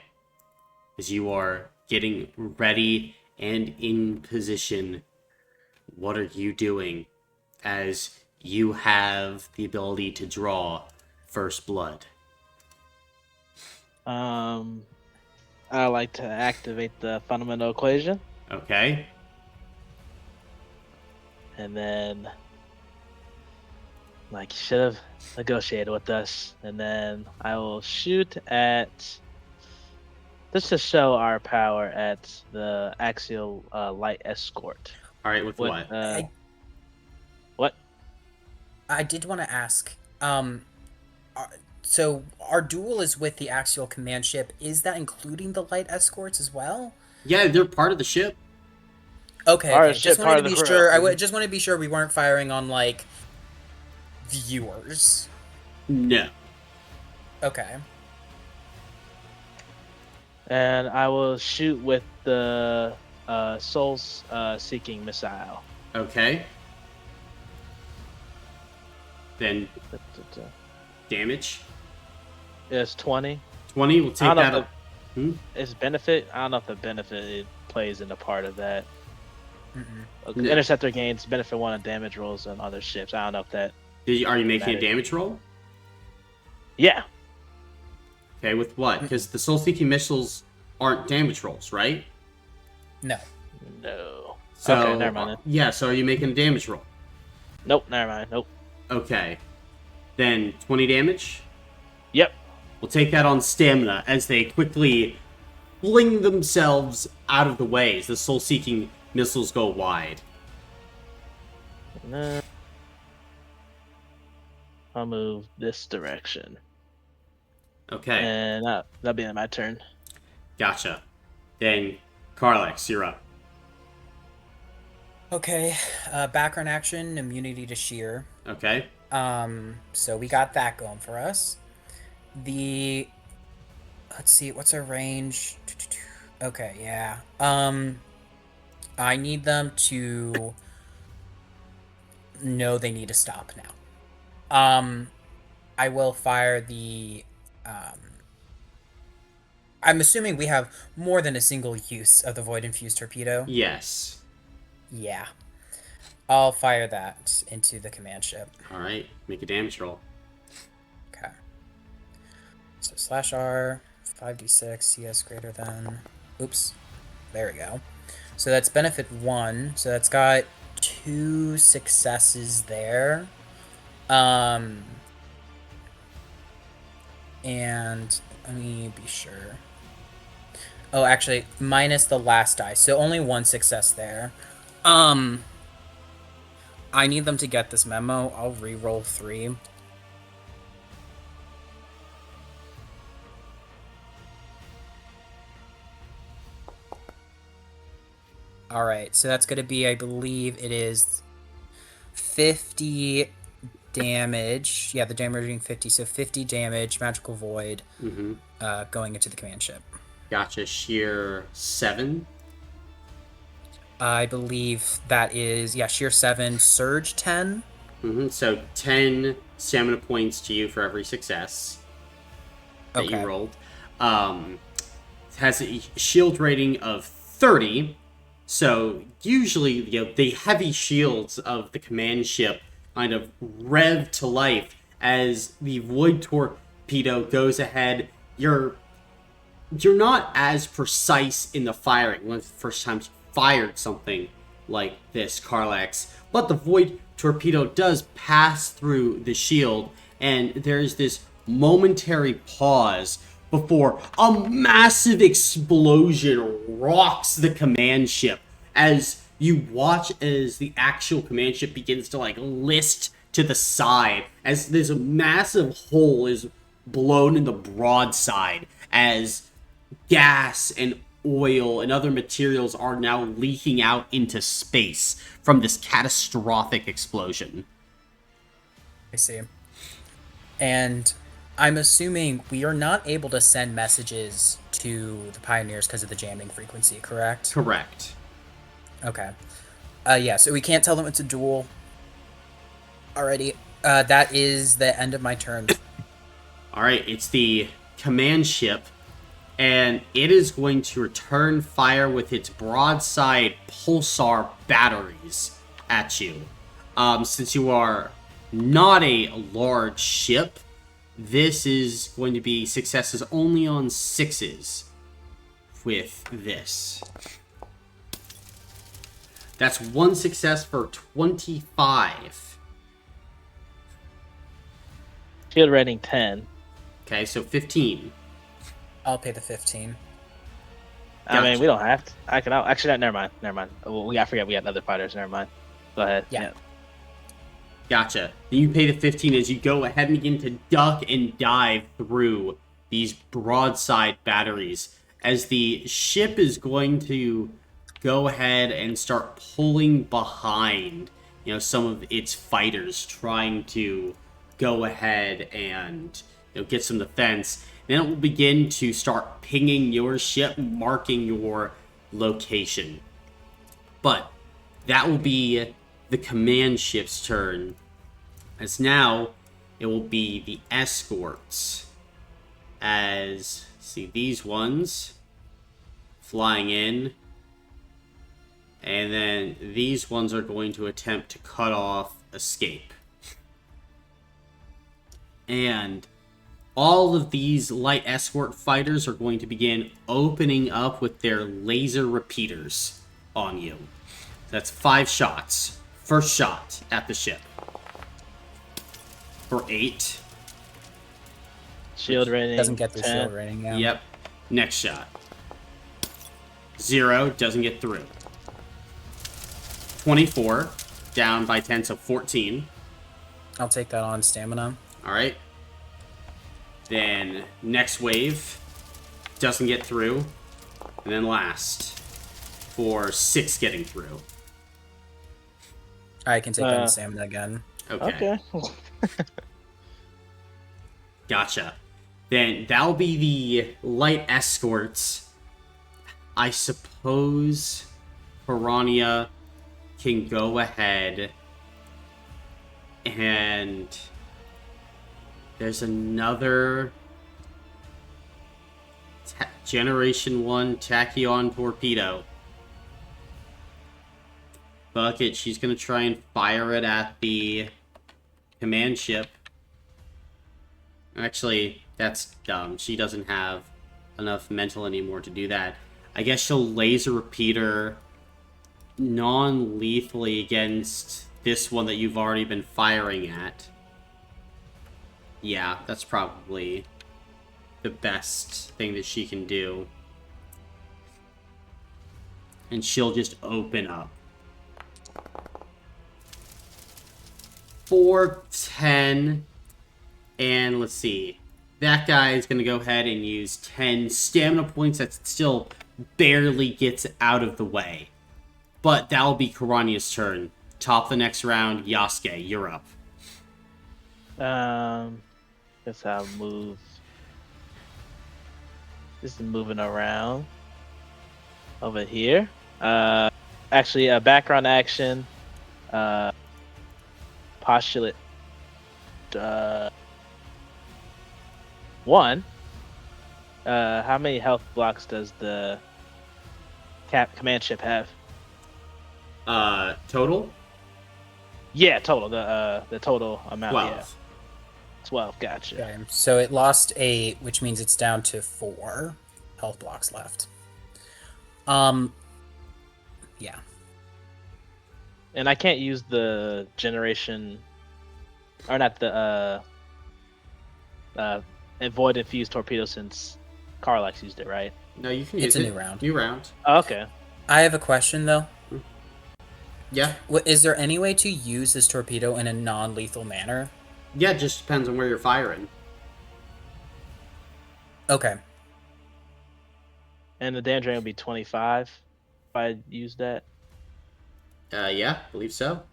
as you are getting ready and in position, what are you doing as you have the ability to draw First Blood? I like to activate the fundamental equation, Okay. and then you should have negotiated with us, and then I will shoot at just to show our power at the axial light escort. All right, with what? What? I did want to ask, so our duel is with the axial command ship. Is that including the light escorts as well? Yeah, they're part of the ship. Okay, Our okay. ship, Just part wanted of to the be crew. sure. Just want to be sure we weren't firing on like viewers. No. Okay. And I will shoot with the soul-seeking missile. Okay. Then damage. It's 20. 20, we'll take I don't that know up. Its benefit. I don't know if the benefit it plays in a part of that. Mm-mm. No. Interceptor gains benefit 1 on damage rolls on other ships. I don't know if that. Are you making a Matter. damage roll? Yeah. Okay, with what? Because the soul-seeking missiles aren't damage rolls, right? No. No. So, Okay, never mind then. Yeah, so are you making a damage roll? Nope. Never mind. Nope. Okay. Then 20 damage? Yep. We'll take that on stamina as they quickly fling themselves out of the way as the soul-seeking missiles go wide. I'll move this direction. Okay, And that'll be my turn. gotcha. Then, Carlex, you're up. Okay, background action, immunity to shear. Okay. So we got that going for us. Let's see, what's our range? Okay, yeah. I need them to know they need to stop now. I will fire the, I'm assuming we have more than a single use of the Void Infused Torpedo. Yes. Yeah. I'll fire that into the command ship. All right. Make a damage roll. Okay. So /R, 5d6, CS greater than... Oops. There we go. So that's benefit 1. So that's got 2 successes there. And let me be sure. Oh, actually, minus the last die. So only 1 success there. I need them to get this memo. I'll re-roll 3. Alright, so that's going to be, I believe it is 50 damage. Yeah, the damage being 50. So 50 damage, magical void, going into the command ship. Gotcha. Sheer 7. I believe that is, yeah, sheer 7, surge 10. So 10 stamina points to you for every success that you rolled. It has a shield rating of 30. So usually, the heavy shields of the command ship kind of rev to life as the void torpedo goes ahead. You're not as precise in the firing when the first time you fired something like this, Carlax, but the void torpedo does pass through the shield, and there's this momentary pause before a massive explosion rocks the command ship as you watch as the actual command ship begins to list to the side as this massive hole is blown in the broadside as gas and oil and other materials are now leaking out into space from this catastrophic explosion. I see. And I'm assuming we are not able to send messages to the Pioneers because of the jamming frequency, correct? Correct. Okay. Yeah, so we can't tell them it's a duel. Alrighty. That is the end of my turn. Alright, it's the command ship, and it is going to return fire with its broadside pulsar batteries at you. Since you are not a large ship, this is going to be successes only on 6s with this. That's 1 success for 25. Shield rating 10. Okay, so 15. I'll pay the 15. I mean, we don't have to. Actually, never mind. Well, I forget we had other fighters. Never mind. Go ahead. Yeah. Gotcha. Then you pay the 15 as you go ahead and begin to duck and dive through these broadside batteries as the ship is going to go ahead and start pulling behind, some of its fighters trying to go ahead and get some defense. Then it will begin to start pinging your ship, marking your location. But that will be the command ship's turn, as now it will be the escorts. As, see, these ones flying in, and then these ones are going to attempt to cut off escape. And all of these light escort fighters are going to begin opening up with their laser repeaters on you. That's 5 shots. First shot at the ship. For 8. Shield rating. Doesn't get the 10. shield rating, yeah. Yep. Next shot. 0. Doesn't get through. 24. Down by 10, so 14. I'll take that on stamina. Alright. Then next wave. Doesn't get through. And then last. For 6 getting through. I can take down the stamina again. Okay. Okay. Gotcha. Then that'll be the light escorts. I suppose Piranha can go ahead and there's another Generation 1 Tachyon torpedo. Bucket, she's going to try and fire it at the command ship. Actually, that's dumb. She doesn't have enough mental anymore to do that. I guess she'll laser repeater non-lethally against this one that you've already been firing at. Yeah, that's probably the best thing that she can do. And she'll just open up. 4, 10, and let's see. That guy is going to go ahead and use 10 stamina points. That still barely gets out of the way. But that'll be Karania's turn. Top the next round, Yasuke, you're up. Guess I'll move. This is moving around over here. Actually, a background action. Postulate. 1. How many health blocks does the command ship have? Total? Yeah, total. The total amount. 12. Yeah. 12. Gotcha. Okay, so it lost 8, which means it's down to 4 health blocks left. Yeah. And I can't use the generation, or not the void infused torpedo since Carlax used it, right? No, you can use It's it. a new round. New round. Oh, okay. I have a question, though. Yeah. Is there any way to use this torpedo in a non-lethal manner? Yeah, it just depends on where you're firing. Okay. And the damage range will be 25 if I use that. Yeah, believe so.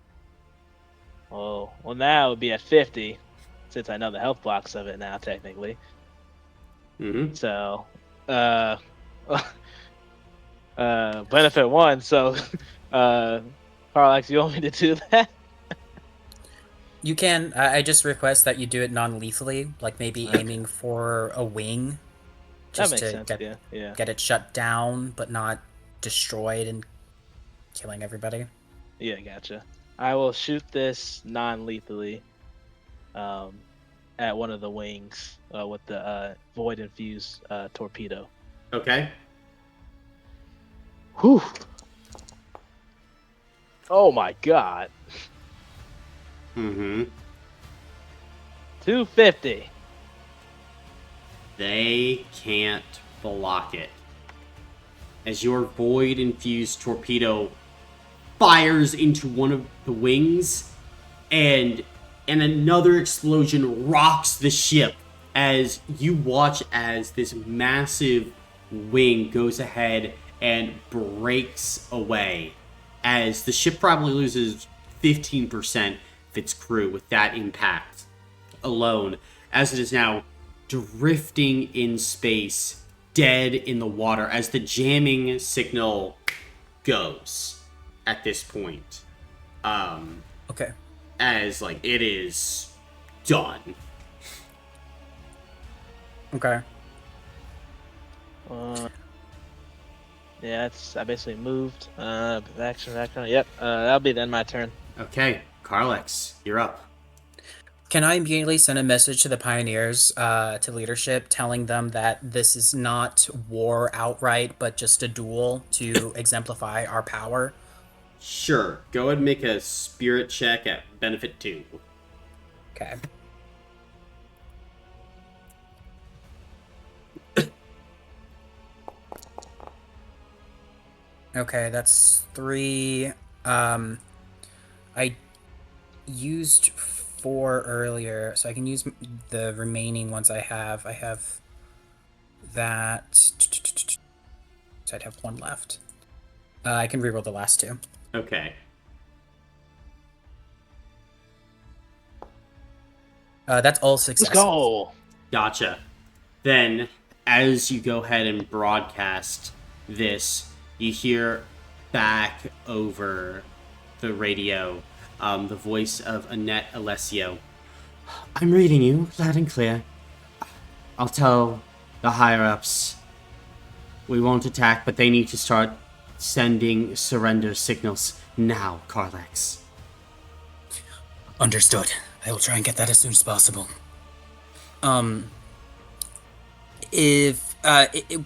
Oh, well now it would be at 50 since I know the health blocks of it now, technically. Mm-hmm. So, benefit 1. So, Carlax, you want me to do that? You can. I just request that you do it non-lethally, like maybe aiming for a wing, That just makes to sense. Yeah. get it shut down, but not destroyed and killing everybody. Yeah, gotcha. I will shoot this non-lethally at one of the wings with the void infused torpedo. Okay. Whew. Oh my god. Mm-hmm. 250. They can't block it. As your void-infused torpedo fires into one of the wings, and another explosion rocks the ship as you watch as this massive wing goes ahead and breaks away. As the ship probably loses 15% of its crew with that impact alone, as it is now drifting in space, dead in the water, as the jamming signal goes at this point. Okay. As, like, it is done. Okay. Yeah, I basically moved. Action. Yep. That'll be then my turn. Okay, Carlex, you're up. Can I immediately send a message to the pioneers, to leadership, telling them that this is not war outright, but just a duel to exemplify our power? Sure, go ahead and make a spirit check at benefit 2. Okay. Okay, that's 3. I used 4 earlier, so I can use the remaining ones I have. I have that. So I'd have 1 left. I can reroll the last 2. Okay. That's all Let's successes. go. Gotcha. Then, as you go ahead and broadcast this, you hear back over the radio the voice of Annette Alessio. I'm reading you loud and clear. I'll tell the higher-ups we won't attack, but they need to start sending surrender signals now, Carlax. Understood. I will try and get that as soon as possible. If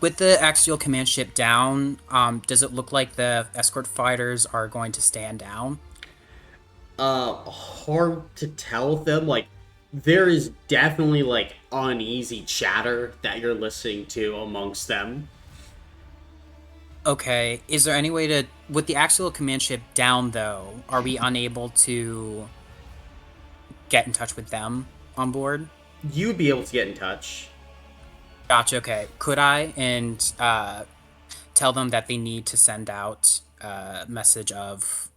with the axial command ship down, does it look like the escort fighters are going to stand down? Hard to tell with them. Like, there is definitely, like, uneasy chatter that you're listening to amongst them. Okay. Is there any way to, with the axial command ship down though, are we unable to get in touch with them on board? You would be able to get in touch. Gotcha. Okay. Could I and tell them that they need to send out a message of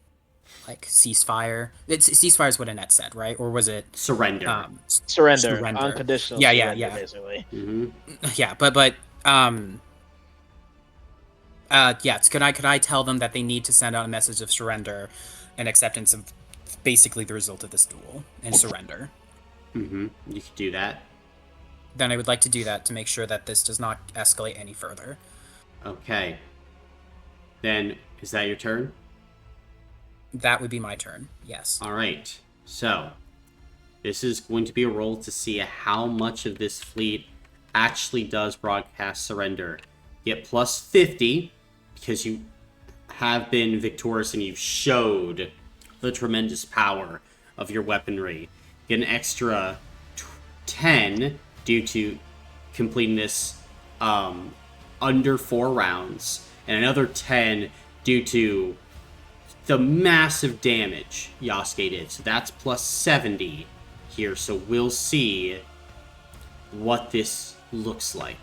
like ceasefire? Ceasefire is what Annette said, right? Or was it Surrender. Surrender. Surrender. Unconditional Yeah, surrender, yeah. basically. Mm-hmm. Yeah, but could I tell them that they need to send out a message of surrender and acceptance of basically the result of this duel and surrender? Mm-hmm. You could do that. Then I would like to do that to make sure that this does not escalate any further. Okay. Then, is that your turn? That would be my turn, yes. Alright. So, this is going to be a roll to see how much of this fleet actually does broadcast surrender. Get plus 50, because you have been victorious and you've showed the tremendous power of your weaponry. Get an extra 10 due to completing this under 4 rounds, and another 10 due to the massive damage Yasuke did. So that's plus 70 here, so we'll see what this looks like.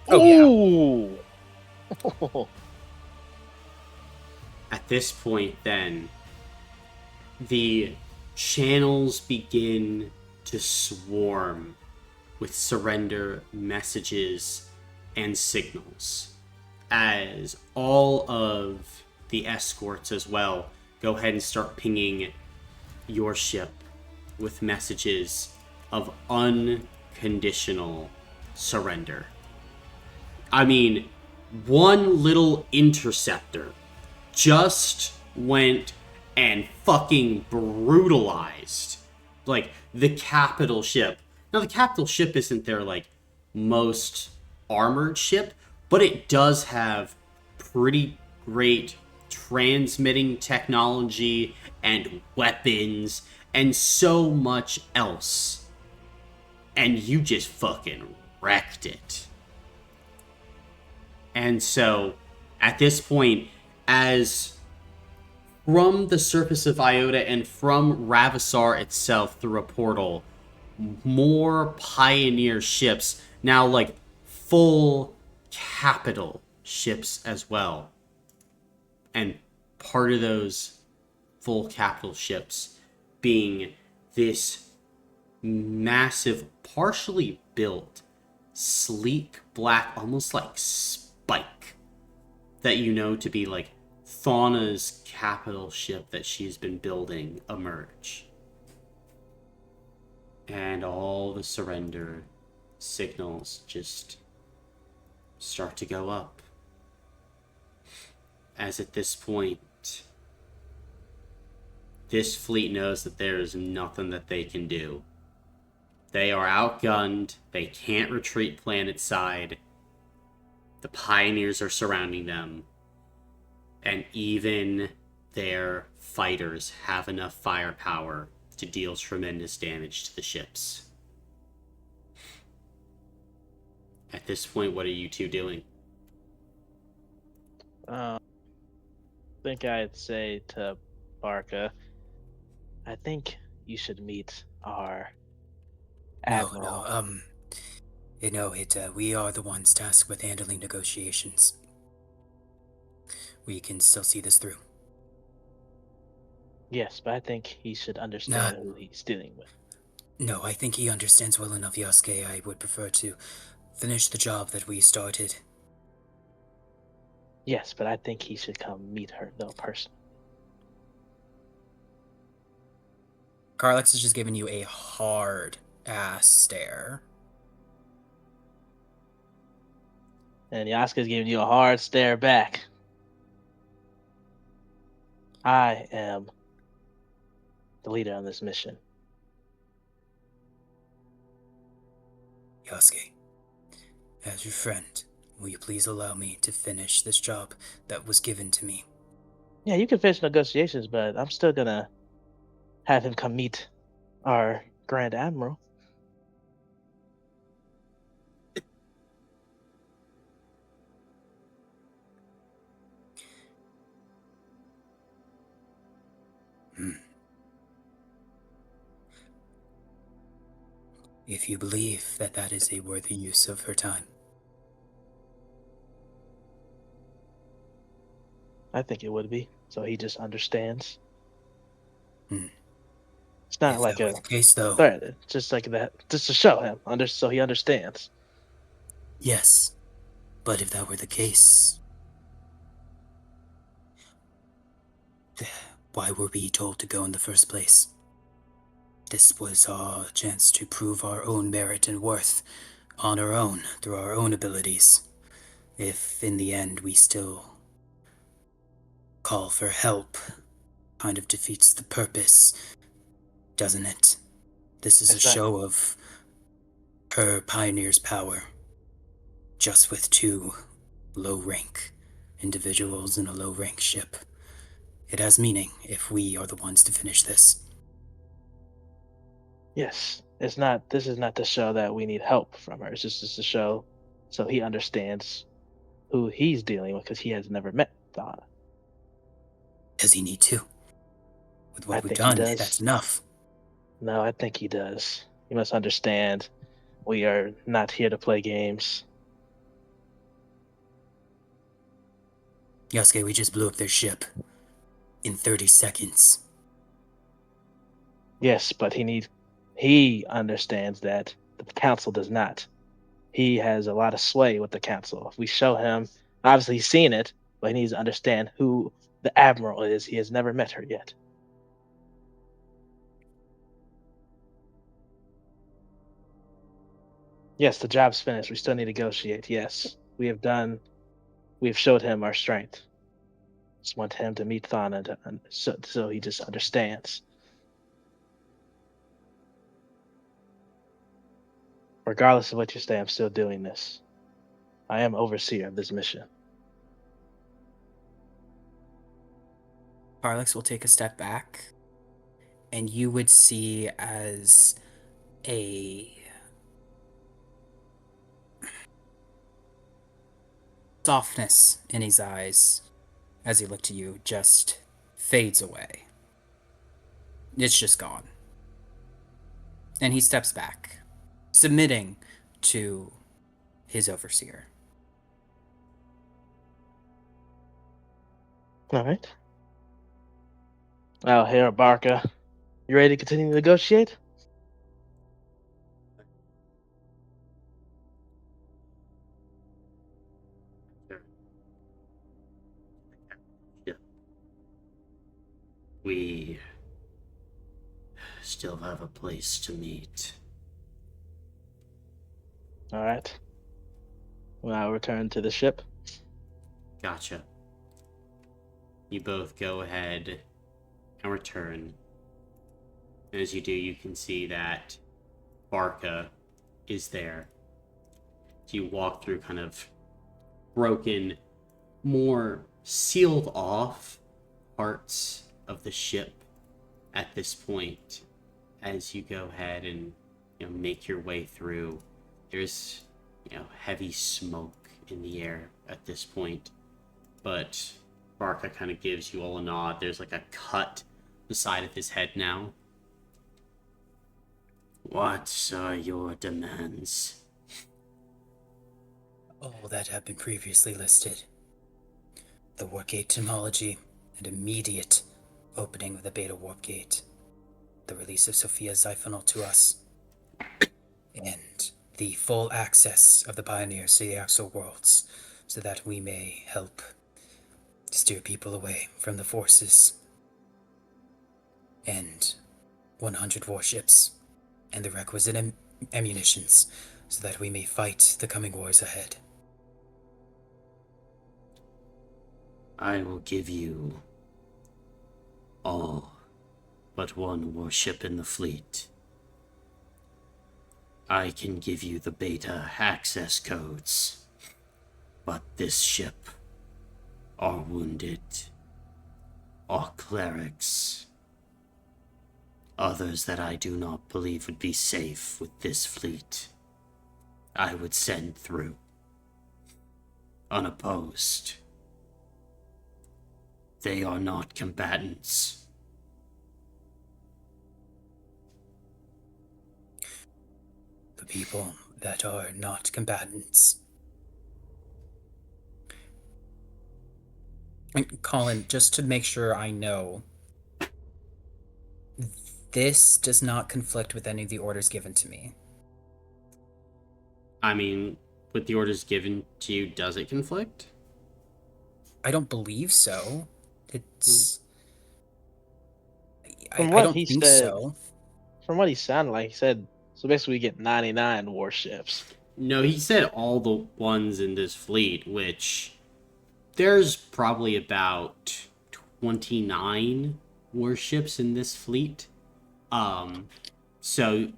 Oh, yeah. Ooh. At this point, then, the channels begin to swarm with surrender messages and signals, as all of the escorts as well go ahead and start pinging your ship with messages of unconditional surrender. I mean, one little interceptor just went and fucking brutalized, like, the capital ship. Now, the capital ship isn't their, like, most armored ship, but it does have pretty great transmitting technology and weapons and so much else. And you just fucking wrecked it. And so, at this point, as from the surface of Iota and from Ravasar itself through a portal, more Pioneer ships, now like full capital ships as well. And part of those full capital ships being this massive, partially built, sleek black, almost like spike, that you know to be like Thauna's capital ship that she's been building emerge. And all the surrender signals just start to go up. As at this point, this fleet knows that there is nothing that they can do. They are outgunned. They can't retreat planetside. The Pioneers are surrounding them. And even their fighters have enough firepower to deal tremendous damage to the ships. At this point, what are you two doing? I think I'd say to Barca, I think you should meet our admiral. We are the ones tasked with handling negotiations. We can still see this through. Yes, but I think he should understand who he's dealing with. No, I think he understands well enough, Yasuke. I would prefer to finish the job that we started. Yes, but I think he should come meet her though personally. Carlex is just giving you a hard ass stare. And Yasuke's giving you a hard stare back. I am the leader on this mission. Yasuke, as your friend, will you please allow me to finish this job that was given to me? Yeah, you can finish negotiations, but I'm still gonna have him come meet our Grand Admiral. If you believe that that is a worthy use of her time. I think it would be. So he just understands. Hmm. It's not If like that were a the case, though, threat. It's just like that, just to show him, so he understands. yes. But if that were the case, why were we told to go in the first place? This was our chance to prove our own merit and worth on our own, through our own abilities. If in the end we still call for help, kind of defeats the purpose, doesn't it? This is a It's not. show of her pioneer's power, just with two low-rank individuals in a low-rank ship. It has meaning if we are the ones to finish this. Yes, it's not. This is not to show that we need help from her. It's just to show, so he understands who he's dealing with because he has never met Donna. Does he need to? With I what we've think he done, that's does. enough. No, I think he does. He must understand we are not here to play games. Yasuke, we just blew up their ship. In 30 seconds. Yes, but he understands that the council does not. He has a lot of sway with the council. If we show him, obviously he's seen it, but he needs to understand who the admiral is. He has never met her yet. Yes, the job's finished. We still need to negotiate. Yes, we have done. We have showed him our strength. Just want him to meet Thana, so he just understands. Regardless of what you say, I'm still doing this. I am overseer of this mission. Carlex will take a step back, and you would see as a softness in his eyes as he looked to you just fades away. It's just gone. And he steps back, submitting to his overseer. All right. Well, here, Barca. You ready to continue to negotiate? Yeah. We still have a place to meet. All right. Well, I'll return to the ship. Gotcha. You both go ahead and return. As you do, you can see that Barca is there. So you walk through kind of broken, more sealed off parts of the ship at this point. As you go ahead and make your way through, there's heavy smoke in the air at this point. But Barca kind of gives you all a nod. There's like a cut the side of his head now. What are your demands? All that have been previously listed. The Wargate etymology and immediate opening of the Beta Warp Gate, the release of Sophia's Zyphonal to us, and the full access of the pioneers to the Axel worlds, so that we may help steer people away from the forces, and 100 warships, and the requisite ammunitions, so that we may fight the coming wars ahead. I will give you all but one warship in the fleet. I can give you the beta access codes, but this ship, our wounded, our clerics, others that I do not believe would be safe with this fleet, I would send through, unopposed. They are not combatants. The people that are not combatants. And Colin, just to make sure I know, this does not conflict with any of the orders given to me. I mean, with the orders given to you, does it conflict? I don't believe so. It's. I From what don't he think said, so. from what he sounded like, he said, so basically we get 99 warships. No, he said all the ones in this fleet, which there's probably about 29 warships in this fleet. So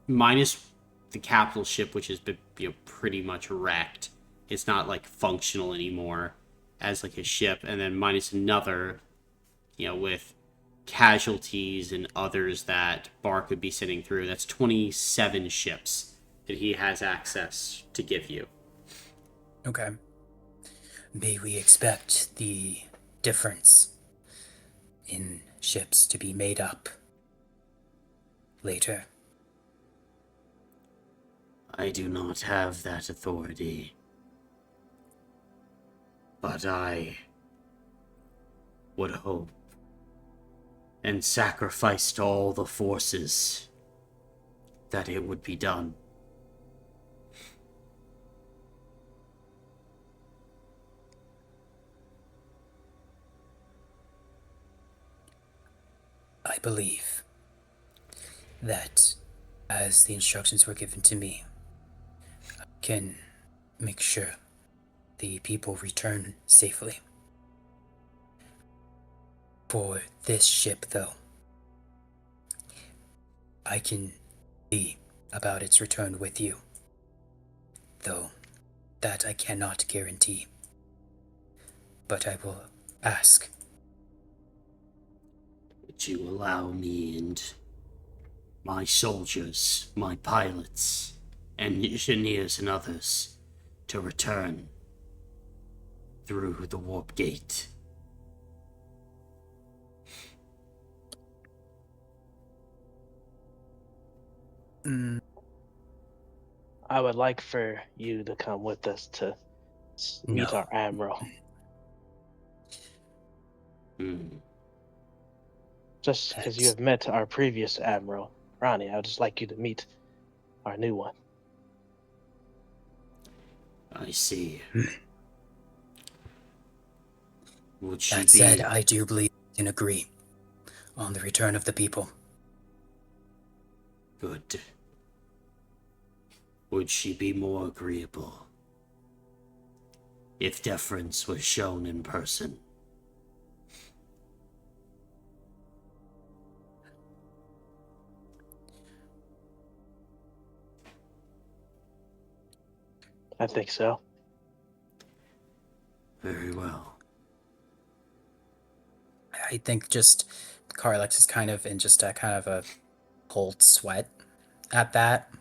minus the capital ship, which has been pretty much wrecked. It's not like functional anymore as like a ship, and then minus another, with casualties and others that Barca could be sending through. That's 27 ships that he has access to give you. Okay. May we expect the difference in ships to be made up later? I do not have that authority, but I would hope and sacrifice to all the forces that it would be done. I believe that as the instructions were given to me, I can make sure the people return safely. For this ship, though, I can see about its return with you, though that I cannot guarantee. But I will ask. Would you allow me and my soldiers, my pilots, and engineers and others to return through the warp gate? I would like for you to come with us to meet No. our admiral. Just because you have met our previous admiral, Ronnie, I would just like you to meet our new one. I see. Would she That said, I do believe we can agree on the return of the people. good? Would she be more agreeable if deference was shown in person? I think so. Very well. I think just Carlex is kind of in just a kind of a cold sweat at that.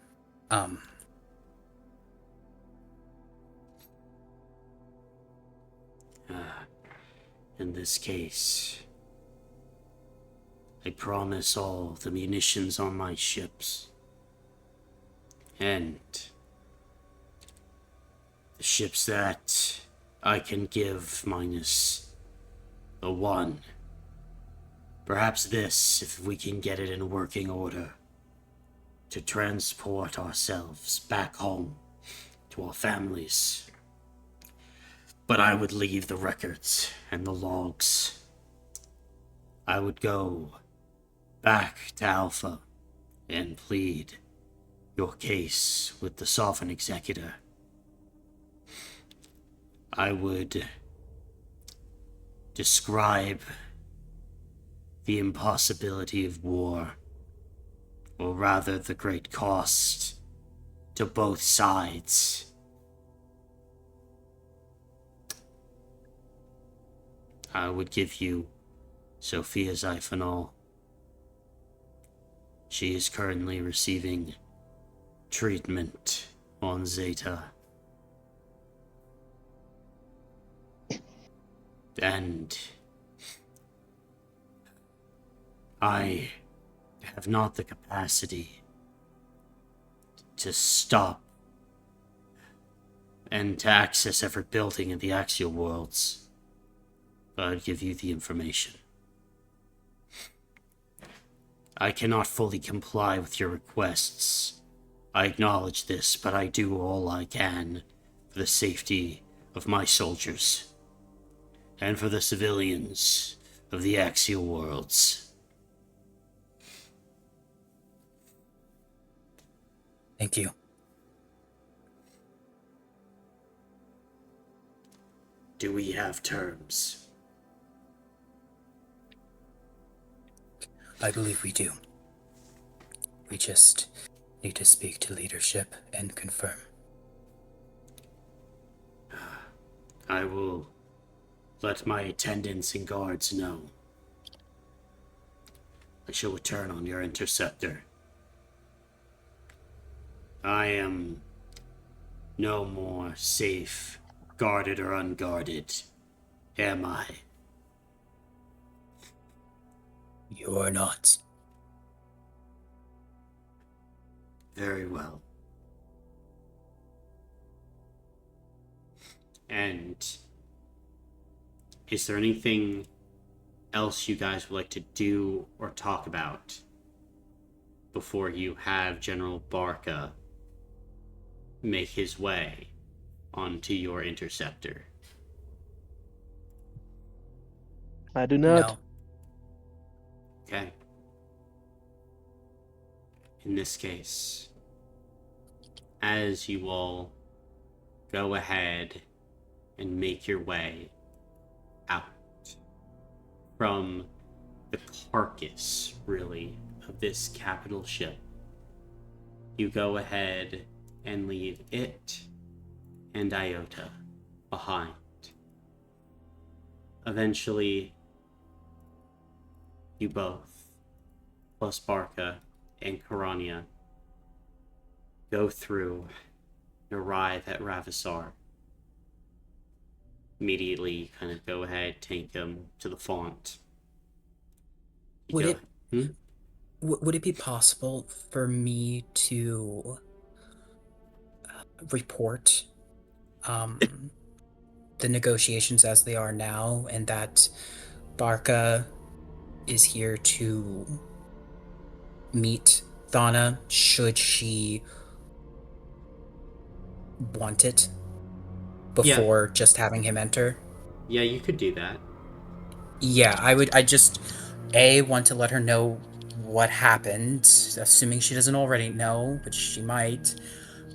In this case, I promise all the munitions on my ships and the ships that I can give minus the one Perhaps this, if we can get it in working order, to transport ourselves back home to our families. But I would leave the records and the logs. I would go back to Alpha and plead your case with the Sovereign Executor. I would describe the impossibility of war, or rather the great cost to both sides. I would give you Sophia Zyphonol. She is currently receiving treatment on Zeta. And I have not the capacity to stop and to access every building in the axial worlds. But I'd give you the information. I cannot fully comply with your requests. I acknowledge this, but I do all I can for the safety of my soldiers and for the civilians of the axial worlds. Thank you. Do we have terms? I believe we do. We just need to speak to leadership and confirm. I will let my attendants and guards know. I shall return on your interceptor. I am no more safe, guarded or unguarded, am I? You are not. Very well. And is there anything else you guys would like to do or talk about before you have General Barca make his way onto your interceptor? I do not. No. Okay. In this case, as you all go ahead and make your way out from the carcass, really, of this capital ship, you go ahead and leave it and Iota behind. Eventually, you both, plus Barca and Karania, go through and arrive at Ravissar. Immediately, kind of go ahead, take them to the font. Would it be possible for me to report the negotiations as they are now, and that Barca is here to meet Thana should she want it before just having him enter? Yeah, you could do that. Yeah, I just want to let her know what happened, assuming she doesn't already know, but she might.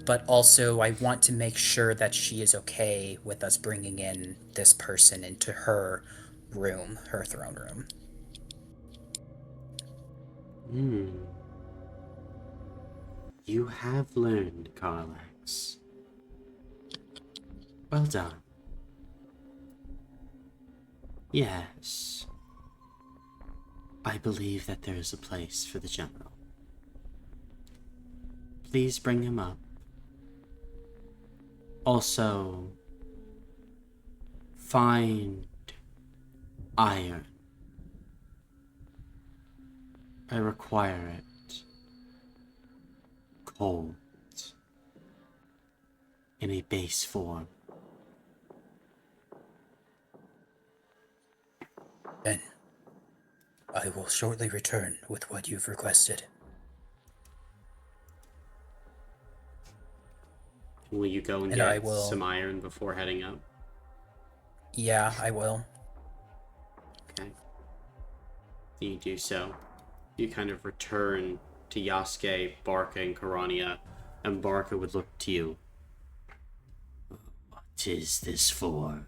But also, I want to make sure that she is okay with us bringing in this person into her room, her throne room. You have learned, Carlax. Well done. Yes. I believe that there is a place for the general. Please bring him up. Also, find iron. I require it cold, in a base form. Then I will shortly return with what you've requested. Will you go and And I get will- some iron before heading up? Yeah, I will. Okay. You do so. You kind of return to Yasuke, Barca, and Karania, and Barca would look to you. What is this for?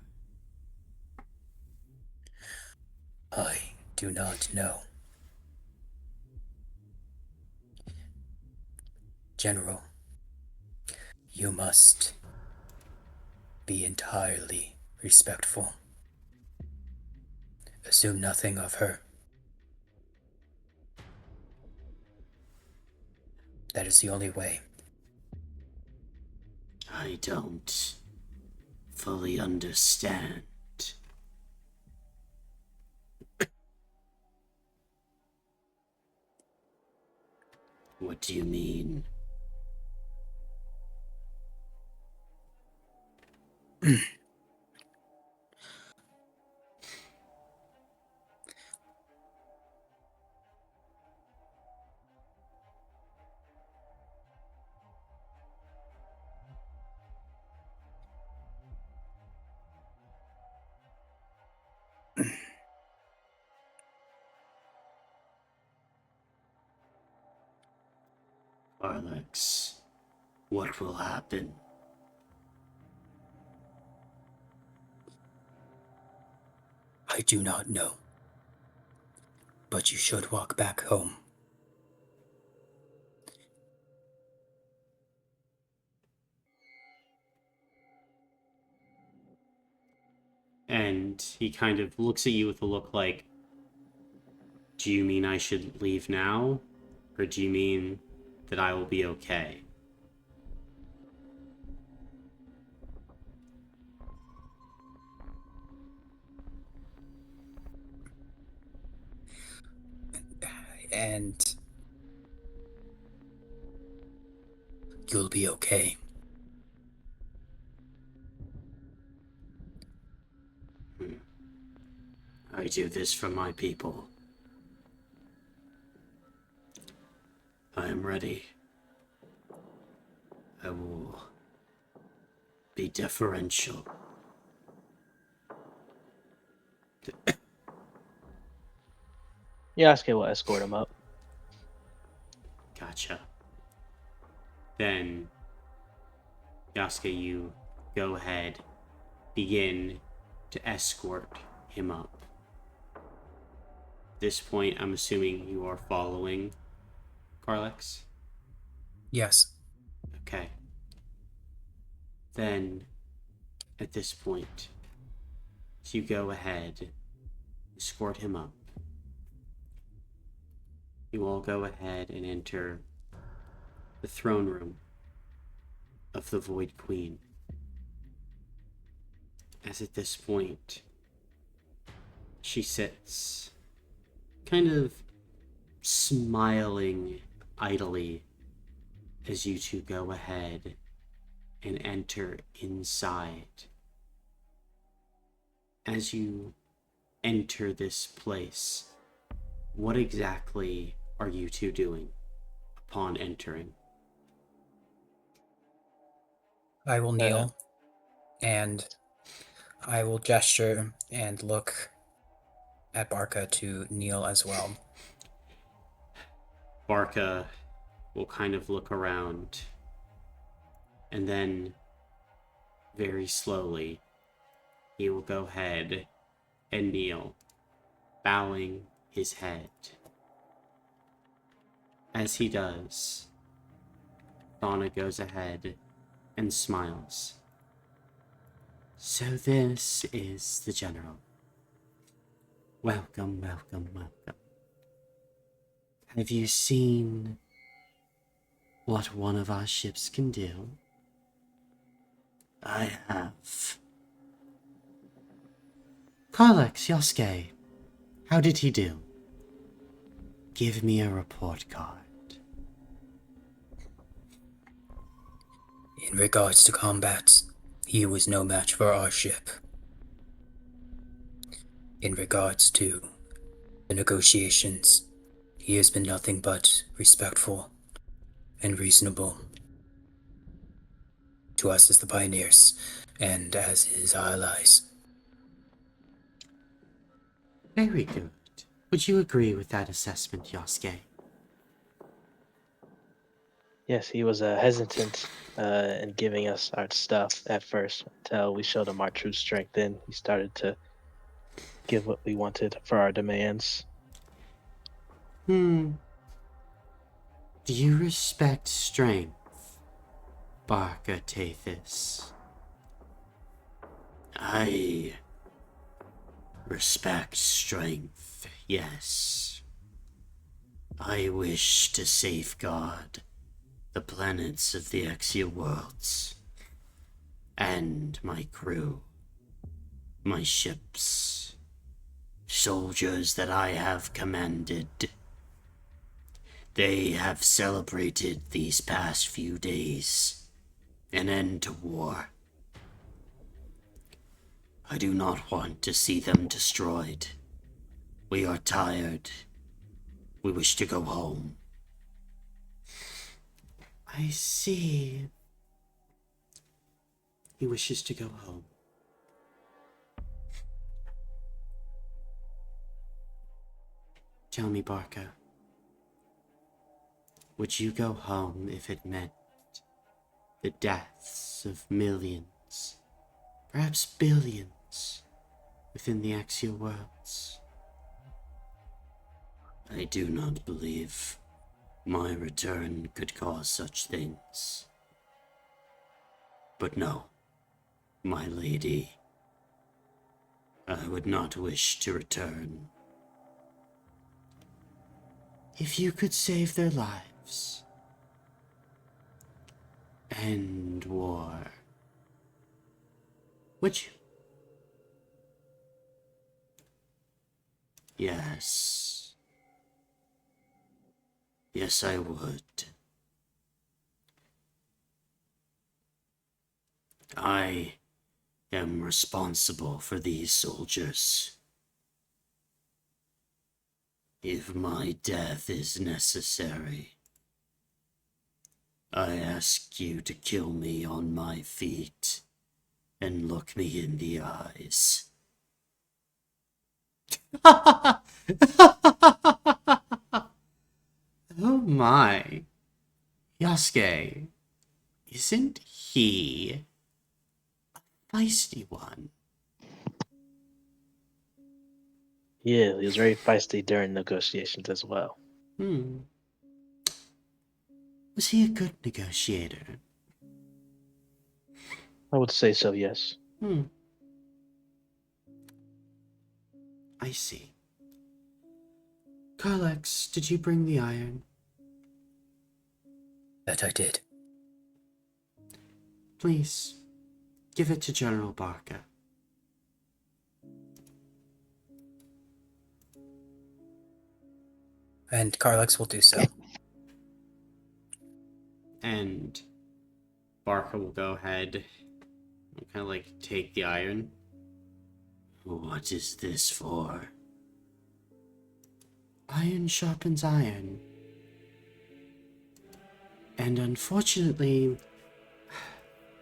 I do not know. General, you must be entirely respectful. Assume nothing of her. That is the only way. I don't fully understand. What do you mean? Alex, what will happen? I do not know. But you should walk back home. And he kind of looks at you with a look like, do you mean I should leave now? Or do you mean that I will be okay? And you'll be okay. I do this for my people. I am ready. I will be deferential. Yasuke will escort him up. Gotcha. Then, Yasuke, you go ahead, begin to escort him up. At this point, I'm assuming you are following Carlex? Yes. Okay. Then, at this point, as you go ahead, escort him up, you all go ahead and enter the throne room of the Void Queen. As at this point, she sits, kind of smiling idly as you two go ahead and enter inside. As you enter this place, what exactly are you two doing upon entering? I will kneel and I will gesture and look at Barca to kneel as well. Barca will kind of look around and then very slowly he will go ahead and kneel, bowing his head. As he does, Donna goes ahead and smiles. So this is the General. Welcome, welcome, welcome. Have you seen what one of our ships can do? I have. Carlex, Yasuke, how did he do? Give me a report card. In regards to combat, he was no match for our ship. In regards to the negotiations. He has been nothing but respectful and reasonable to us as the pioneers and as his allies. Very good. Would you agree with that assessment, Yosuke? Yes, he was hesitant in giving us our stuff at first until we showed him our true strength. Then he started to give what we wanted for our demands. Do you respect strength, Barca Tethys? I respect strength, yes. I wish to safeguard the planets of the Exia worlds and my crew, my ships, soldiers that I have commanded. They have celebrated these past few days an end to war. I do not want to see them destroyed. We are tired. We wish to go home. I see. He wishes to go home. Tell me, Barca. Would you go home if it meant the deaths of millions, perhaps billions, within the Exia worlds? I do not believe my return could cause such things. But no, my lady, I would not wish to return. If you could save their lives, end war, would you? Yes. Yes, I would. I am responsible for these soldiers. If my death is necessary, I ask you to kill me on my feet and look me in the eyes. Oh my. Yasuke, isn't he a feisty one? Yeah, he was very feisty during negotiations as well. Was he a good negotiator? I would say so, yes. I see. Carlex, did you bring the iron? That I did. Please, give it to General Barca. And Carlex will do so. And Barca will go ahead and kind of like take the iron. What is this for? Iron sharpens iron. And unfortunately,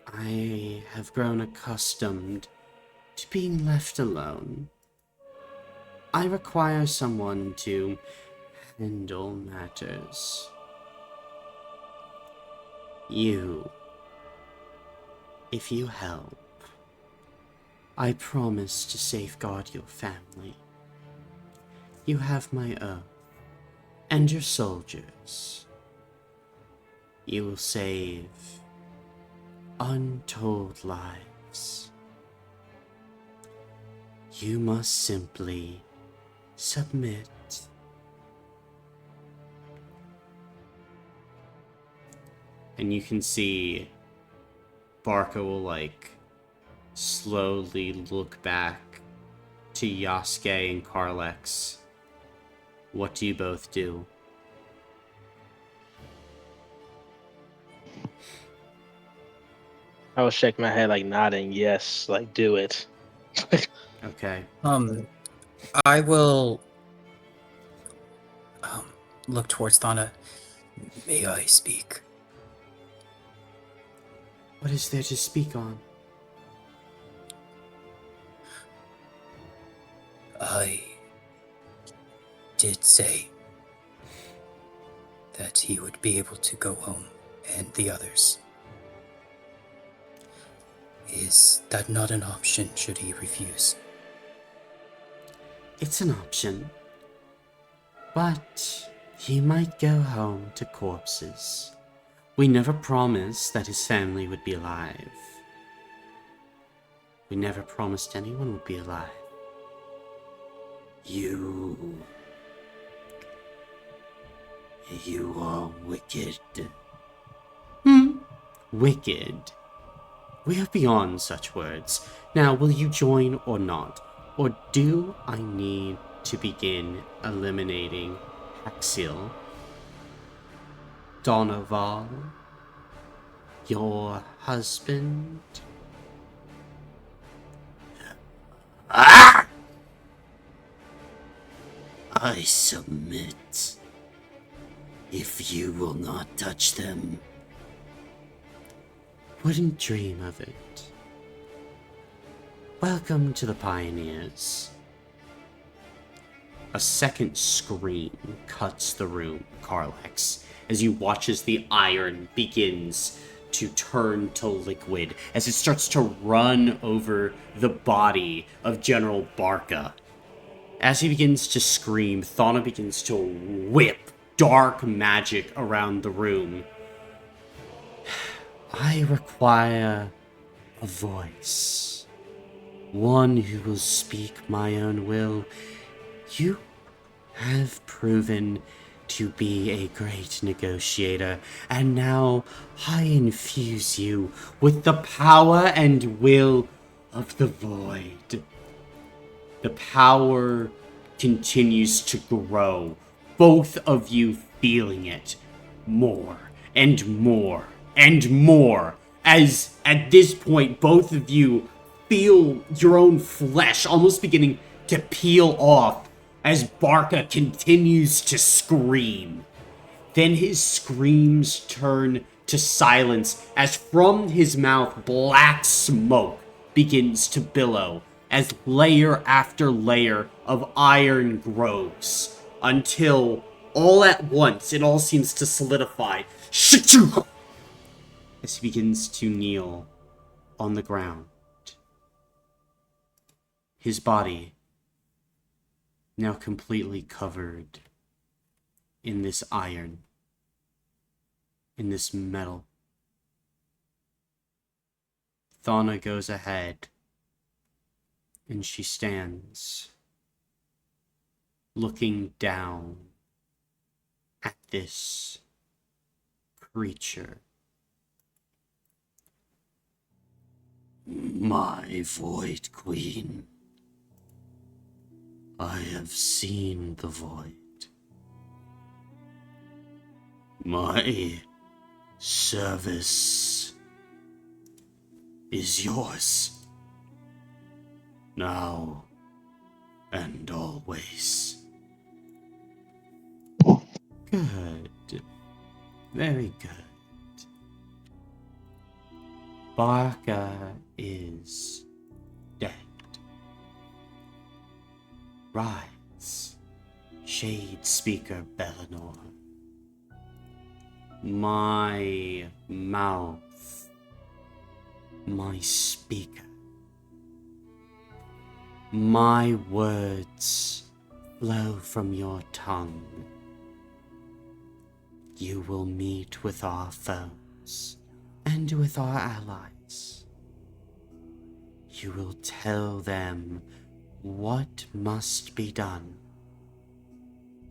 I have grown accustomed to being left alone. I require someone to handle matters. You, if you help, I promise to safeguard your family. You have my oath, and your soldiers. You will save untold lives. You must simply submit. And you can see Barca will like slowly look back to Yasuke and Carlex. What do you both do? I will shake my head like nodding, yes, like do it. Okay. I will look towards Thana. May I speak? What is there to speak on? I did say that he would be able to go home, and the others. Is that not an option should he refuse? It's an option. But he might go home to corpses. We never promised that his family would be alive. We never promised anyone would be alive. You are wicked. Wicked. We are beyond such words. Now, will you join or not? Or do I need to begin eliminating Haxil, Donoval, your husband? Ah! I submit. If you will not touch them. Wouldn't dream of it. Welcome to the Pioneers. A second scream cuts the room, Carlax, as you watch as the iron begins to turn to liquid, as it starts to run over the body of General Barca. As he begins to scream, Thana begins to whip dark magic around the room. I require a voice. One who will speak my own will. You have proven to be a great negotiator, and now I infuse you with the power and will of the void. The power continues to grow, both of you feeling it more and more and more, as at this point both of you feel your own flesh almost beginning to peel off as Barca continues to scream. Then his screams turn to silence as from his mouth black smoke begins to billow as layer after layer of iron grows, until all at once it all seems to solidify as he begins to kneel on the ground. His body now completely covered in this iron, in this metal. Thana goes ahead, and she stands, looking down at this creature. My Void Queen. I have seen the void. My service is yours. Now and always. Good. Very good. Barca is dead. Rise, Shade Speaker Bellinor. My mouth, my speaker. My words flow from your tongue. You will meet with our foes and with our allies. You will tell them what must be done.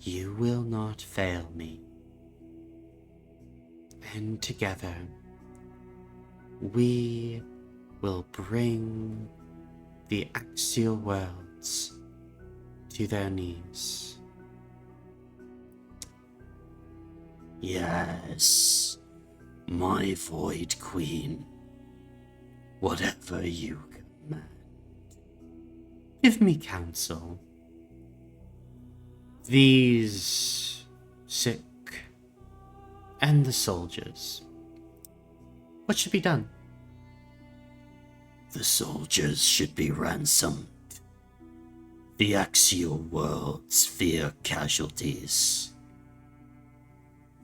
You will not fail me. And together, we will bring the axial worlds to their knees. Yes, my Void Queen. Whatever you command. Give me counsel. These sick, and the soldiers. What should be done? The soldiers should be ransomed. The axial worlds fear casualties.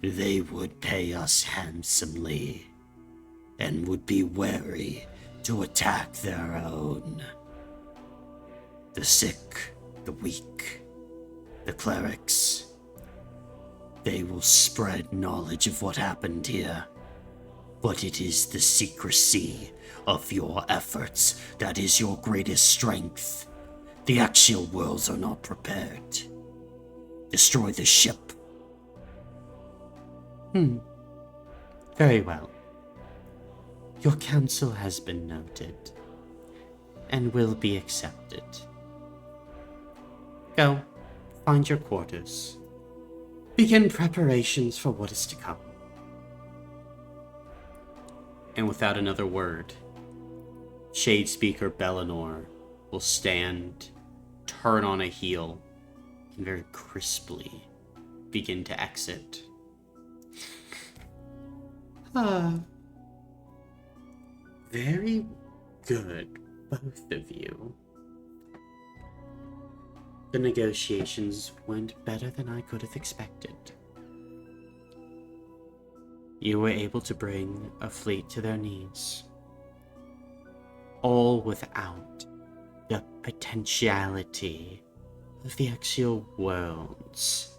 They would pay us handsomely, and would be wary to attack their own. The sick, the weak, the clerics. They will spread knowledge of what happened here. But it is the secrecy of your efforts that is your greatest strength. The axial worlds are not prepared. Destroy the ship. Very well. Your counsel has been noted, and will be accepted. Go, find your quarters. Begin preparations for what is to come. And without another word, Shadespeaker Bellinor will stand, turn on a heel, and very crisply begin to exit. Very good, both of you. The negotiations went better than I could have expected. You were able to bring a fleet to their knees, all without the potentiality of the axial worlds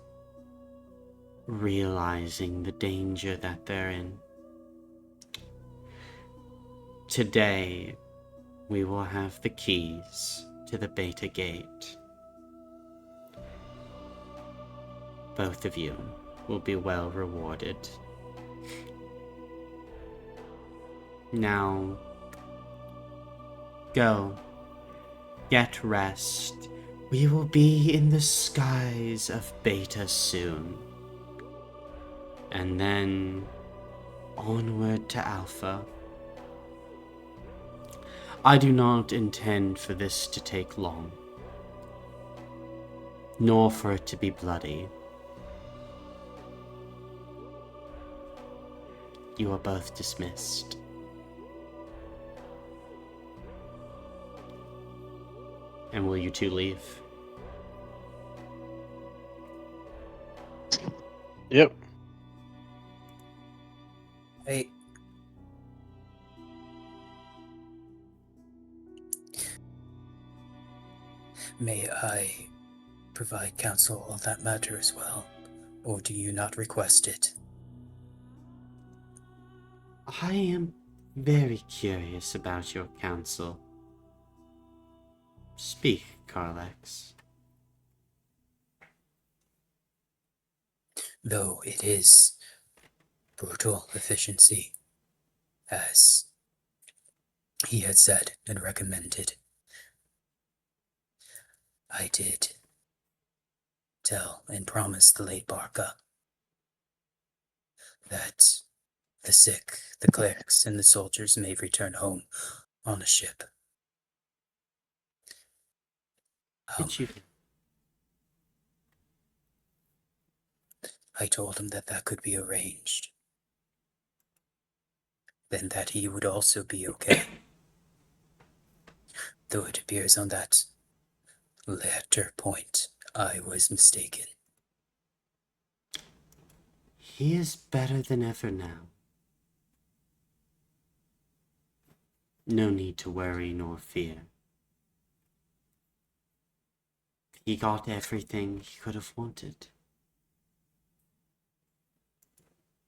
realizing the danger that they're in. Today, we will have the keys to the Beta Gate. Both of you will be well rewarded. Now, go. Get rest. We will be in the skies of Beta soon. And then, onward to Alpha. I do not intend for this to take long, nor for it to be bloody. You are both dismissed. And will you two leave? Yep. Hey. May I provide counsel on that matter as well, or do you not request it? I am very curious about your counsel. Speak, Carlex. Though it is brutal efficiency, as he had said and recommended, I did tell and promise the late Barca that the sick, the clerics, and the soldiers may return home on a ship. Did you? I told him that that could be arranged. Then that he would also be okay. Though it appears on that latter point I was mistaken. He is better than ever now. No need to worry nor fear. He got everything he could have wanted.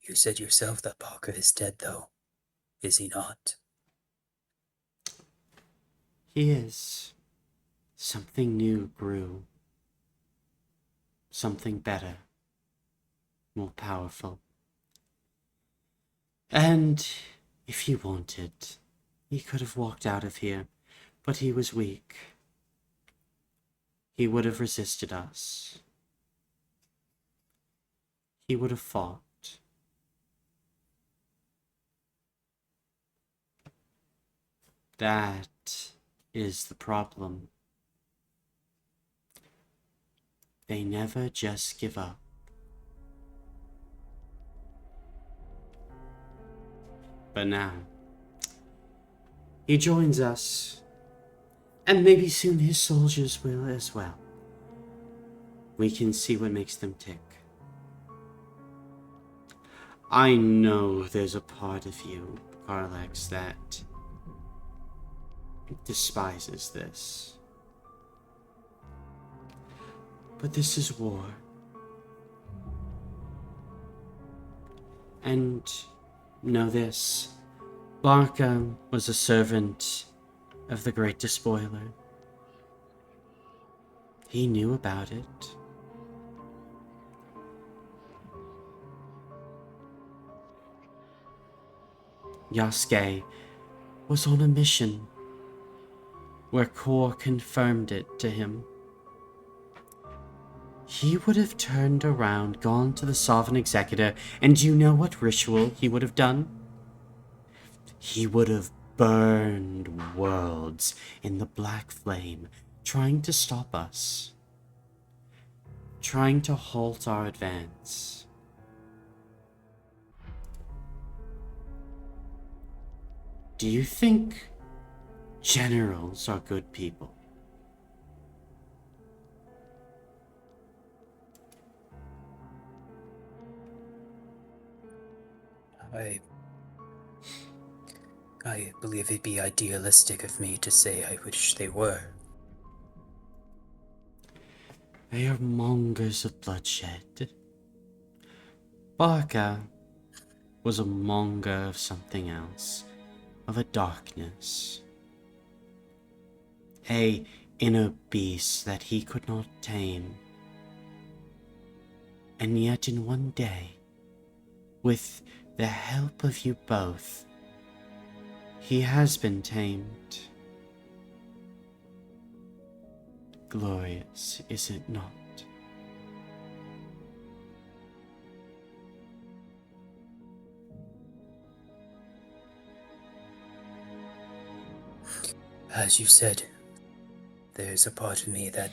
You said yourself that Barca is dead, though, is he not? He is. Something new grew. Something better. More powerful. And if he wanted, he could have walked out of here, but he was weak. He would have resisted us. He would have fought. That is the problem. They never just give up. But now, he joins us, and maybe soon his soldiers will as well. We can see what makes them tick. I know there's a part of you, Carlex, that despises this. But this is war. And know this, Barca was a servant of the Great Despoiler. He knew about it. Yasuke was on a mission where Kor confirmed it to him. He would have turned around, gone to the Sovereign Executor, and do you know what ritual he would have done? He would have burned worlds in the black flame, trying to stop us, trying to halt our advance. Do you think generals are good people? I believe it'd be idealistic of me to say I wish they were. They are mongers of bloodshed. Barca was a monger of something else, of a darkness. A inner beast that he could not tame. And yet in one day, with the help of you both, he has been tamed. Glorious, is it not? As you said, there's a part of me that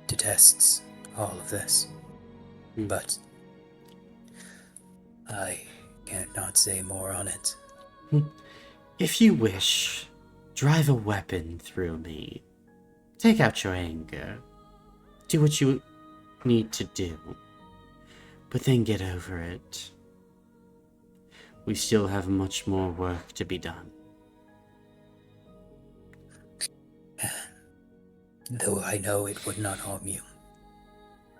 detests all of this. But I can't not say more on it. If you wish, drive a weapon through me. Take out your anger. Do what you need to do. But then get over it. We still have much more work to be done. Though I know it would not harm you.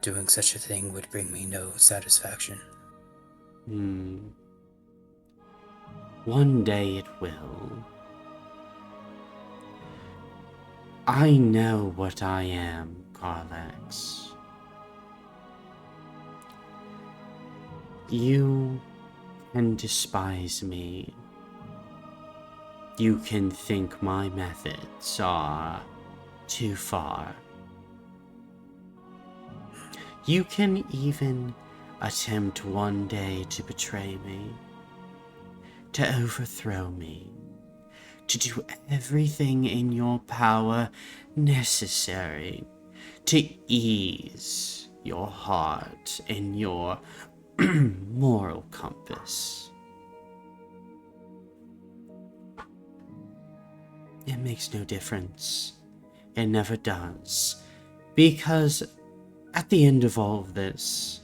Doing such a thing would bring me no satisfaction. One day it will. I know what I am, Carlex. You can despise me. You can think my methods are too far. You can even attempt one day to betray me, to overthrow me, to do everything in your power necessary to ease your heart and your moral compass. It makes no difference. It never does. Because at the end of all of this,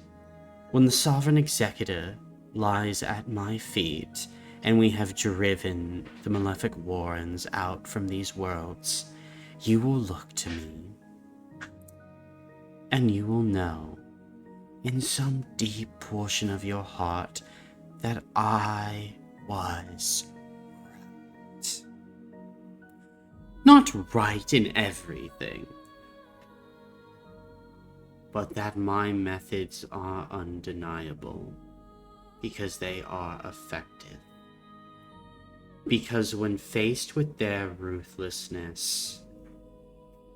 when the Sovereign Executor lies at my feet and we have driven the malefic warrens out from these worlds, you will look to me and you will know in some deep portion of your heart that I was right. Not right in everything, but that my methods are undeniable because they are effective. Because when faced with their ruthlessness,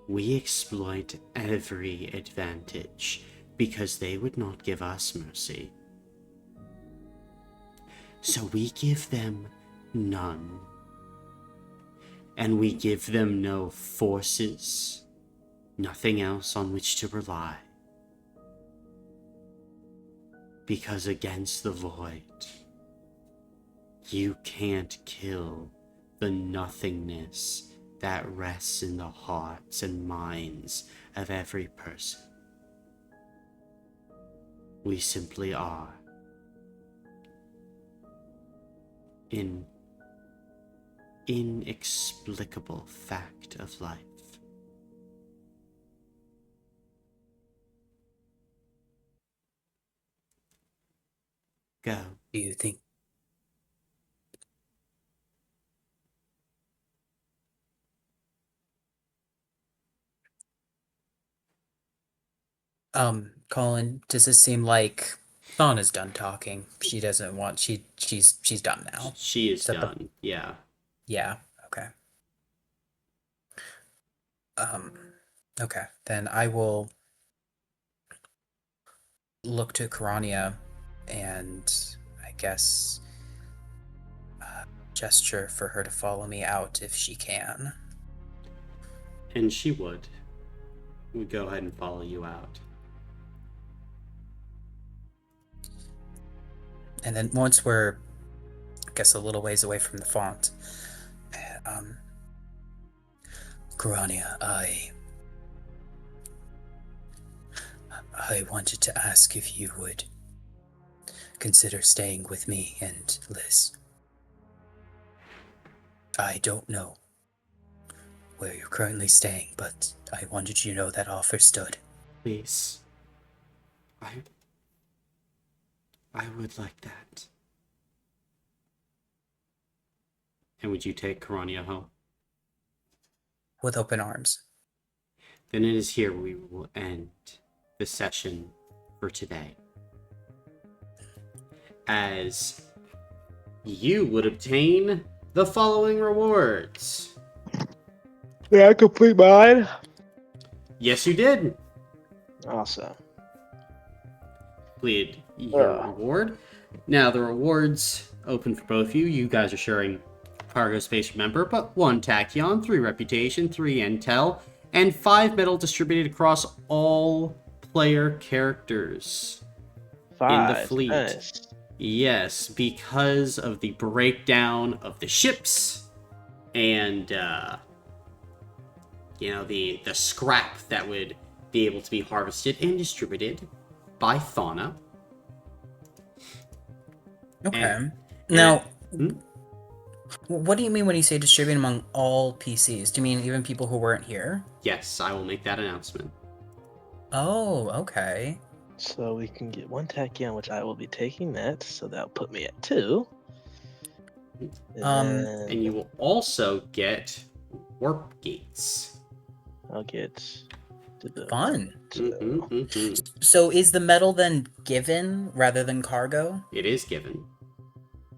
we exploit every advantage because they would not give us mercy. So we give them none. And we give them no forces, nothing else on which to rely. Because against the void, You can't kill the nothingness that rests in the hearts and minds of every person. We simply are an inexplicable fact of life. Go. Do you think Colin, does this seem like Thana's done talking? She doesn't want she's done now. She is that the- done. Yeah. Yeah, okay. Okay. Then I will look to Karania and I guess gesture for her to follow me out if she can. And she would. Would go ahead and follow you out. And then once we're, I guess, a little ways away from the font, Karania, I wanted to ask if you would consider staying with me and Liz. I don't know where you're currently staying, but I wanted you to know that offer stood. Please. I would like that. And would you take Karania home? With open arms. Then it is here we will end the session for today. As you would obtain the following rewards. Yeah, I complete mine. Yes, you did. Awesome. Completed your reward. Now the rewards open for both of you. You guys are sharing cargo space, remember, but 1 tachyon, 3 reputation, 3 intel, and 5 metal distributed across all player characters 5. in the fleet. Nice. Yes, because of the breakdown of the ships and the scrap that would be able to be harvested and distributed by Fauna. Okay. Now, Hmm? what do you mean when you say distribute among all PCs? Do you mean even people who weren't here? Yes, I will make that announcement. Oh, okay. So we can get 1 tachyon, which I will be taking that. So that'll put me at 2. And then And you will also get warp gates. I'll get to the Fun. So So is the metal then given rather than cargo? It is given.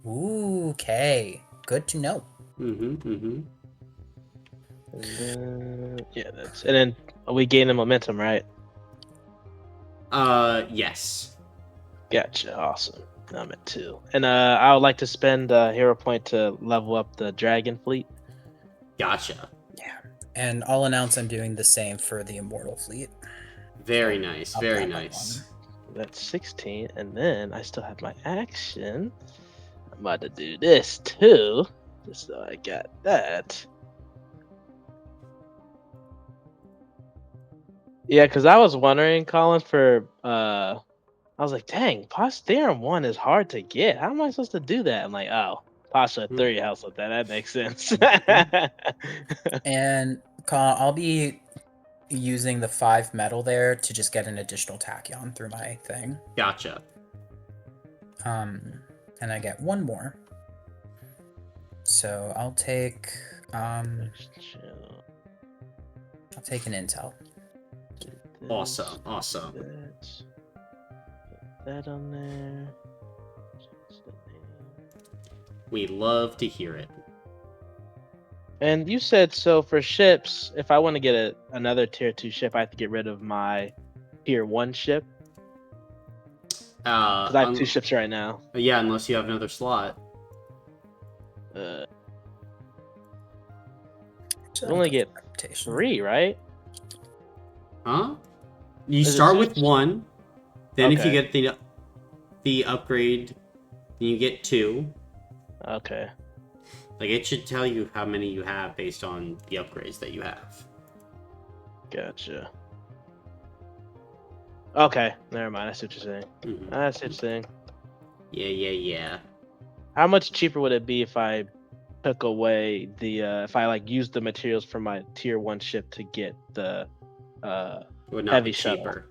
Ooh, okay. Good to know. and then, yeah, that's and then we gain the momentum, right? Yes. Gotcha. Awesome. Now I'm at 2, and I would like to spend a hero point to level up the dragon fleet. Gotcha. And I'll announce I'm doing the same for the Immortal Fleet. Very nice. I'll Very grab that nice. That's 16, and then I still have my action. I'm about to do this too, just so I got that. Yeah, because I was wondering, Colin, for I was like, dang, Posh Theorem 1 is hard to get. How am I supposed to do that? I'm like, oh, Pasha 3 helps with that. That makes sense. And I'll be using the 5 metal there to just get an additional tachyon through my thing. Gotcha. And I get 1 more. So I'll take an intel. Awesome. Awesome. Put that on there. We love to hear it. And you said so for ships, if I want to get another tier 2 ship, I have to get rid of my tier 1 ship. Because I have 2 ships right now. Yeah, unless you have another slot. You only get 3, right? Huh? You Is it start with six? 1, then if you Okay. get the upgrade, then you get 2, Okay. Like, it should tell you how many you have based on the upgrades that you have. Gotcha. Okay, never mind. I see what you're saying. Mhm. I see what you're saying. Yeah. How much cheaper would it be if I took away the if I like used the materials from my tier 1 ship to get the It would not heavy be shuttle? cheaper.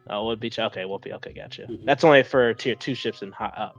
Oh, it would be okay. It won't be okay. Gotcha. Mhm. That's only for tier 2 ships and high up.